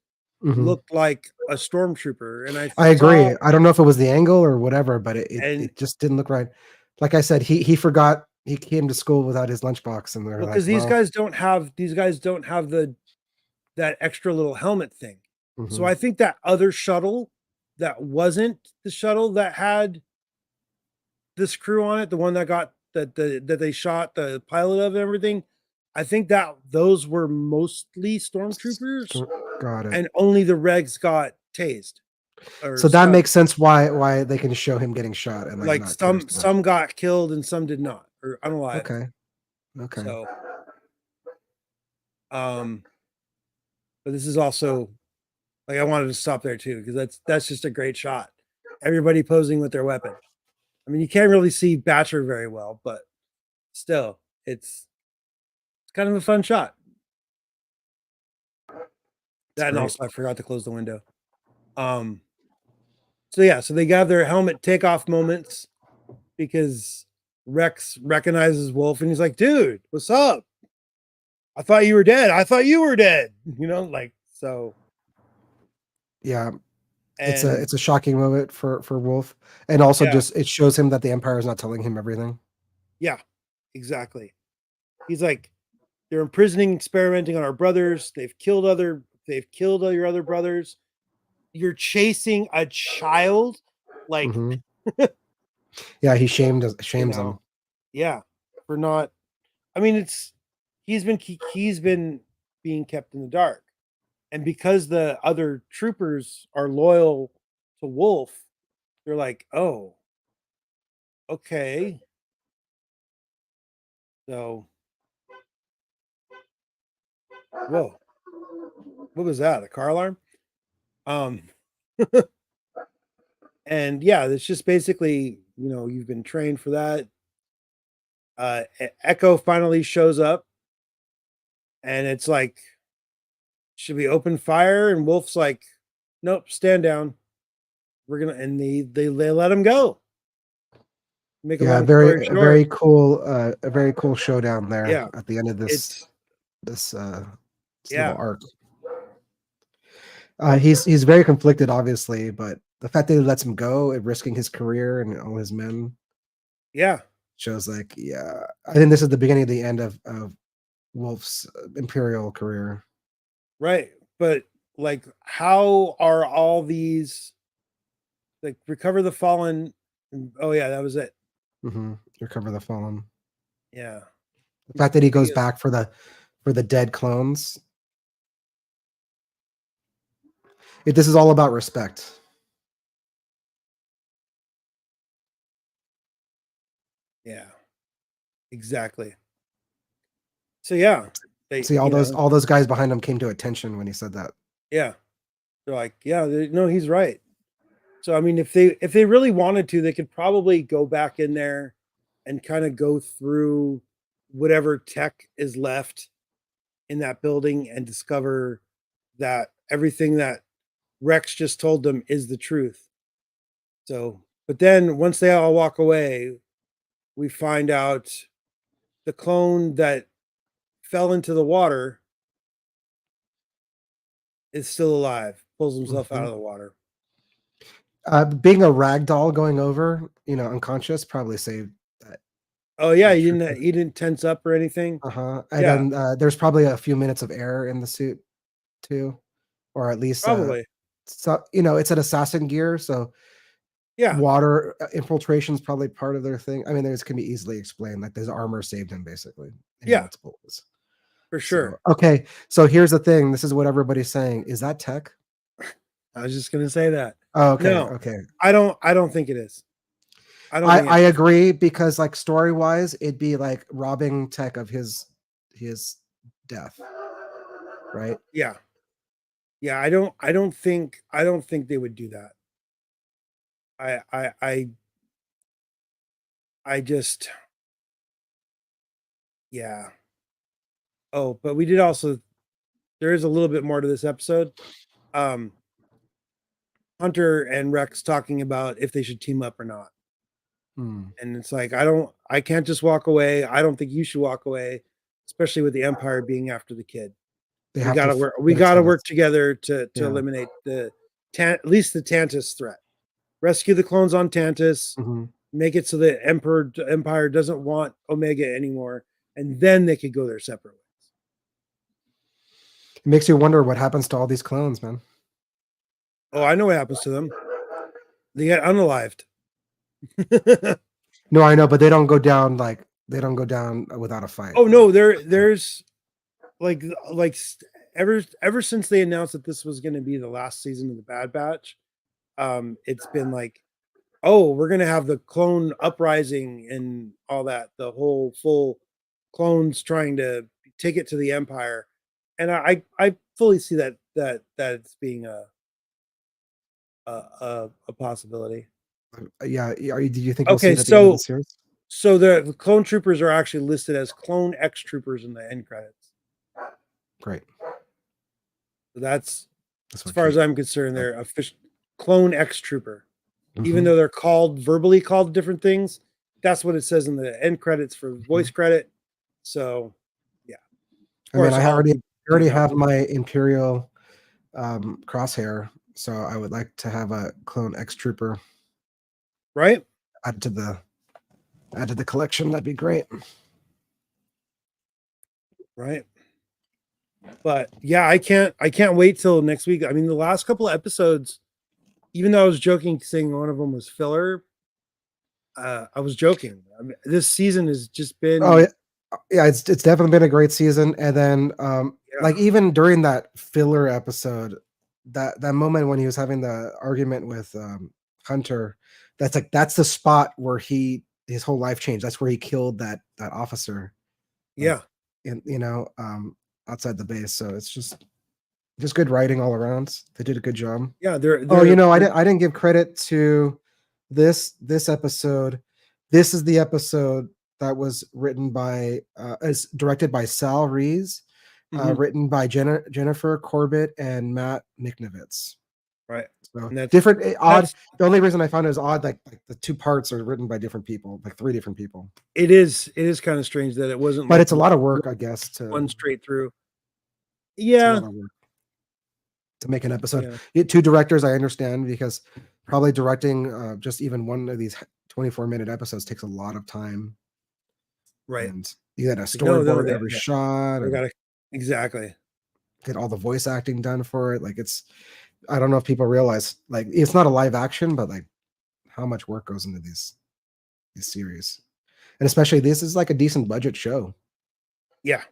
looked like a stormtrooper, and I agree. I don't know if it was the angle or whatever, but and it just didn't look right. Like I said, he forgot he came to school without his lunchbox, and they're well, like, because these well, guys don't have the that extra little helmet thing. So I think that other shuttle that wasn't the shuttle that had this crew on it, the one that got that they shot the pilot of and everything, I think that those were mostly stormtroopers, got it. and only the regs got tased. Or So that makes sense why they can show him getting shot and like like not care so much. some got killed and some did not, or unalive. Okay. Okay. So, but this is also like I wanted to stop there too because that's just a great shot. Everybody posing with their weapon. I mean, you can't really see Batcher very well, but still, it's kind of a fun shot. That and also I forgot to close the window. So yeah, so they got their helmet takeoff moments because Rex recognizes Wolf and he's like, dude, what's up? I thought you were dead. I thought you were dead. You know, like so. Yeah. And It's a shocking moment for Wolf. And also yeah, just it shows him that the Empire is not telling him everything. yeah, exactly. He's like, they're imprisoning, experimenting on our brothers. They've killed all your other brothers. You're chasing a child, like Yeah, he shames him. Yeah, for not. I mean, he's been being kept in the dark, and because the other troopers are loyal to Wolf, they're like, oh, okay. So, whoa, what was that? A car alarm? Um, and yeah, it's just basically, you've been trained for that. Echo finally shows up, and it's like, should we open fire? And Wolf's like, nope, stand down. We're gonna, and they let him go. Make a Yeah, long story short, a very cool showdown there yeah, at the end of it's this little yeah, arc. He's very conflicted, obviously, but the fact that he lets him go, risking his career and all his men, yeah, shows like, yeah, I think this is the beginning of the end of Wolf's Imperial career. right. But like, how are all these like recover the fallen? Oh yeah, that was it. Recover the Fallen. Yeah, The fact that he goes because back for the dead clones. This is all about respect. yeah, exactly. So yeah, they See, all those guys behind him came to attention when he said that. yeah, they're like, yeah, no, he's right. So I mean, if they really wanted to, they could probably go back in there and kind of go through whatever tech is left in that building and discover that everything that Rex just told them is the truth. So, but then once they all walk away, we find out the clone that fell into the water is still alive, pulls himself out of the water. Being a rag doll going over, unconscious probably saved that. Oh yeah, that he trooper. didn't tense up or anything. And Yeah, then there's probably a few minutes of air in the suit too, or at least probably. so it's an assassin gear, so Yeah, water infiltration is probably part of their thing. I mean, this can be easily explained. Like his armor saved him basically in yeah, multiple ways. for So sure. okay, so here's the thing. This is what everybody's saying. Is that tech? I was just gonna say that. Oh, okay, No, okay. I don't think it is. I don't think I it is. agree because like story wise, it'd be like robbing tech of his death, right? Yeah. Yeah, I don't think they would do that. I I I I just yeah. Oh, but we did also there is a little bit more to this episode. Um Hunter and Rex talking about if they should team up or not. Hmm. And it's like I can't just walk away. I don't think you should walk away, especially with the Empire being after the kid. They We have to gotta work we get a gotta chance. work together to Yeah. eliminate at least the Tantus threat. Rescue the clones on Tantus, Mhm. make it so the Empire doesn't want Omega anymore, and then they could go their separate ways. It makes you wonder what happens to all these clones, man. Oh, I know what happens to them. They get unalived. No, I know, but they don't go down without a fight. Oh no, there's like ever since they announced that this was going to be the last season of the Bad Batch, it's been like, oh, we're going to have the clone uprising and all that, the whole full clones trying to take it to the Empire, and I fully see that it's being a possibility. Yeah, do you think we'll see Okay, it at the end of the series? so the clone troopers are actually listed as clone X troopers in the end credits. Great. So that's That's as what far as Kate I'm concerned, said. they're official clone X trooper. Even Mhm. though they're verbally called different things, that's what it says in the end credits for voice Mhm. credit. So, yeah, of I mean, course, I all already have my Imperial crosshair, so I would like to have a clone X Trooper right, added to the collection. That'd be great. right. But yeah, I can't wait till next week. I mean, the last couple of episodes, even though I was joking saying one of them was filler, I was joking. I mean, this season has just Oh been yeah, it's definitely been a great season. And then yeah, like even during that filler episode, that moment when he was having the argument with Hunter, that's the spot where his whole life changed. That's where he killed that officer, like yeah, in outside the base. So it's just good writing all around. They did a good job. yeah. Oh, I didn't give credit to this episode. This is the episode that was written by is directed by Sal Rees, mhm, written by Jennifer Corbett and Matt Miknovitz. right. So And different, odd. that's The only reason I found it was odd, like the two parts are written by different people, like three different people. it is kind of strange that it wasn't But like it's a lot of work, I guess. one straight through. It's a Yeah, lot of work to make an episode. yeah, Two directors, I understand, because probably directing just even one of these 24-minute episodes takes a lot of time, right. and you got to Like no, storyboard every shot they and gotta exactly. get all the voice acting done for it. Like I don't know if people realize, like it's not a live action, but like how much work goes into these series, and especially this is like a decent budget show. Yeah,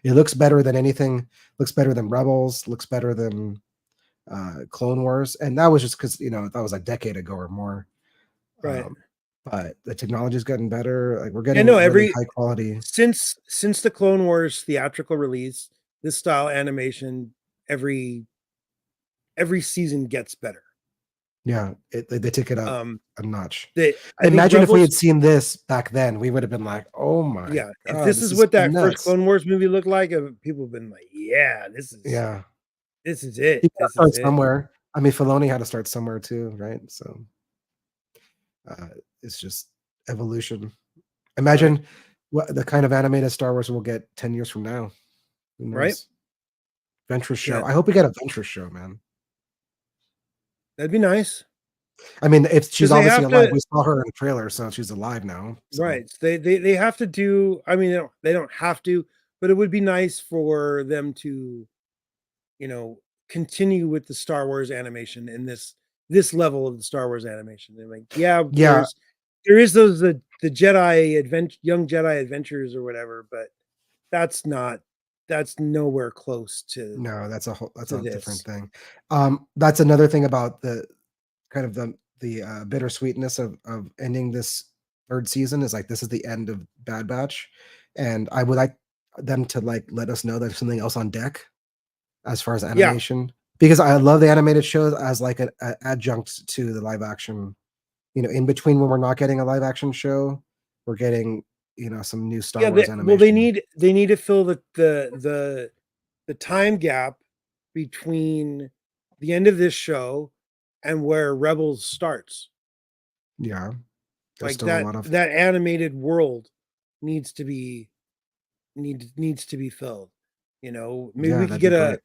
It looks better than anything. Looks better than Rebels. Looks better than Clone Wars, and that was just because that was a decade ago or more. right. Um, but the technology's gotten better. Like we're Yeah, no, getting really high quality. since the Clone Wars theatrical release, this style animation every season gets better. Yeah, they took it up Um, a notch. I think Imagine if we Rebels, had seen this back then, we would have been like, "Oh my yeah, if god, this this is is what that first nuts!" Clone Wars movie looked like, people have been like, yeah, Yeah, this is it, you got to this is start it. somewhere. I mean, Filoni had to start somewhere too, right? So uh, it's just evolution. Right, Imagine what the kind of animated Star Wars we'll get 10 years from now. Who right. knows? Venture show. Yeah, I hope we get a venture show, man. that'd be nice. I mean, if she's obviously alive, to, we saw her in the trailer, so she's alive now. So. right. They have to do. I mean, they don't have to, but it would be nice for them to, continue with the Star Wars animation in this level of the Star Wars animation. They're like, yeah, Yeah, there is those the Jedi young Jedi adventures or whatever, but that's nowhere close to no, that's a different this. thing. That's another thing about the kind of the bittersweetness of ending this third season is like this is the end of Bad Batch, and I would like them to like let us know there's something else on deck as far as Yeah, animation, because I love the animated shows as like an adjunct to the live action. In between when we're not getting a live action show, we're getting some new Star yeah. Wars Well, animation. they need to fill the time gap between the end of this show and where Rebels starts. Yeah, there's Like still a lot of that animated world needs to be needs to be filled. Maybe yeah, that'd be great.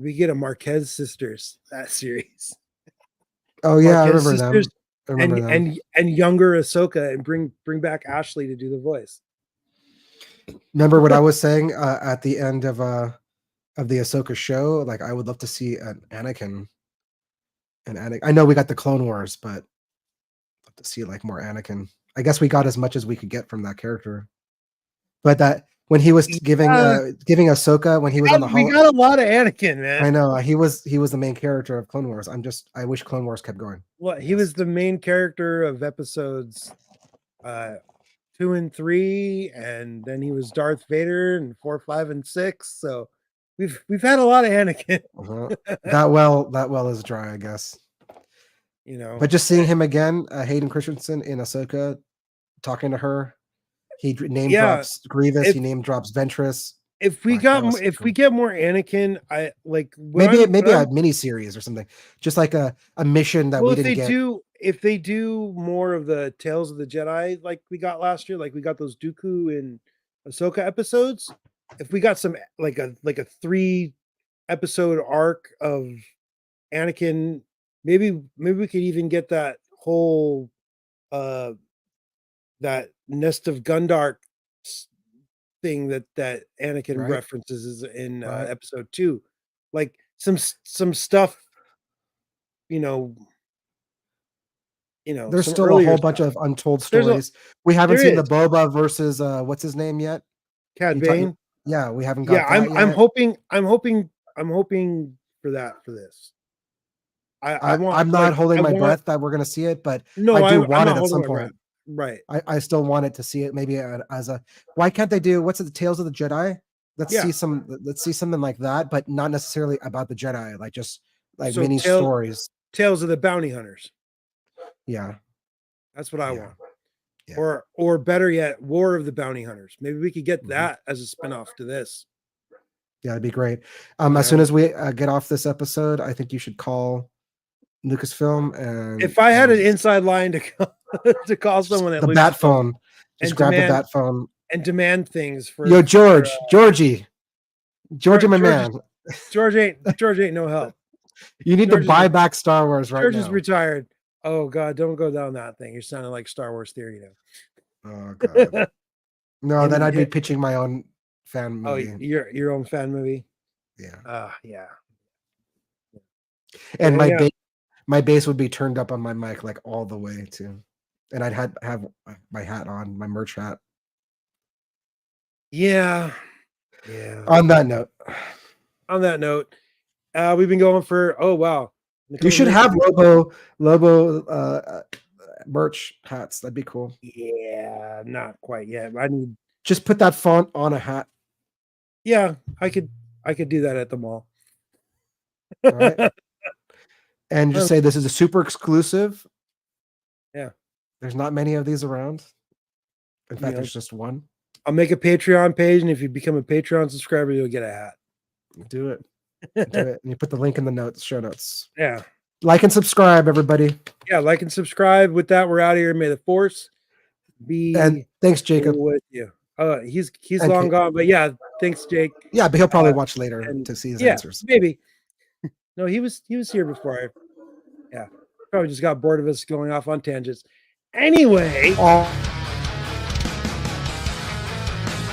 we get a Marquez sisters that series. Oh yeah, I Marquez remember sisters them. I remember them. and younger Ahsoka, and bring back Ashley to do the voice. Remember what I was saying at the end of the Ahsoka show? Like, I would love to see an Anakin. I know we got the Clone Wars, but I'd love to see like more Anakin. I guess we got as much as we could get from that character. But that when he was giving Ahsoka when he was on the We got a lot of Anakin, man. I know he was the main character of Clone Wars. I wish Clone Wars kept going. Well, he was the main character of episodes 2 and 3, and then he was Darth Vader in 4, 5, and 6. So we've had a lot of Anakin. That well is dry, I guess. But just seeing him again, Hayden Christensen in Ahsoka, talking to her, he name drops Grievous, he name drops Ventress. If we get more Anakin, I like maybe a mini series or something, just like a mission that we didn't get. If they do more of the Tales of the Jedi like we got last year, like we got those Dooku and Ahsoka episodes, if we got some like a 3-episode arc of Anakin, maybe we could even get that whole that Nest of Gundar thing that Anakin references in episode 2, like some stuff, there's still a whole bunch of untold stories. We haven't seen the Boba versus what's his name yet? Cad Bane. Yeah, we haven't got that yet. I'm hoping for that for this. I'm not holding my breath that we're going to see it, but no, I do want it at some point. Right. I still wanted to see it maybe as a. Why can't they do what's it? The Tales of the Jedi. Let's see something like that, but not necessarily about the Jedi. Like just like mini stories. Tales of the Bounty Hunters. Yeah, that's what I want. Yeah. Or better yet, War of the Bounty Hunters. Maybe we could get that as a spinoff to this. Yeah, it'd be great. As soon as we get off this episode, I think you should call Lucasfilm, and if I had an inside line to call someone at the bat phone, just grab the bat phone and demand things for Georgie, my man. George ain't no help. You need to buy back Star Wars right now. George is retired. Oh God, don't go down that thing. You're sounding like Star Wars theory now. Oh God. No, then I'd be pitching my own fan movie. Oh, your own fan movie? Yeah. Yeah. And my bass would be turned up on my mic like all the way too. And I'd have my hat on, my merch hat. Yeah. On that note, we've been going for wow. You should have Lobo merch hats. That'd be cool. Yeah, not quite yet. I need just put that font on a hat. Yeah, I could do that at the mall. All right. And just say this is a super exclusive. Yeah. There's not many of these around. In fact, there's just one. I'll make a Patreon page, and if you become a Patreon subscriber, you'll get a hat. Do it. Do it. And you put the link in the show notes. Yeah. Like and subscribe, everybody. Yeah, like and subscribe. With that, we're out of here. May the force be. And thanks, Jacob. With you. He's long gone, but yeah, thanks, Jake. Yeah, but he'll probably watch later to see his answers. Maybe. No, he was here before. Yeah. probably just got bored of us going off on tangents. Anyway.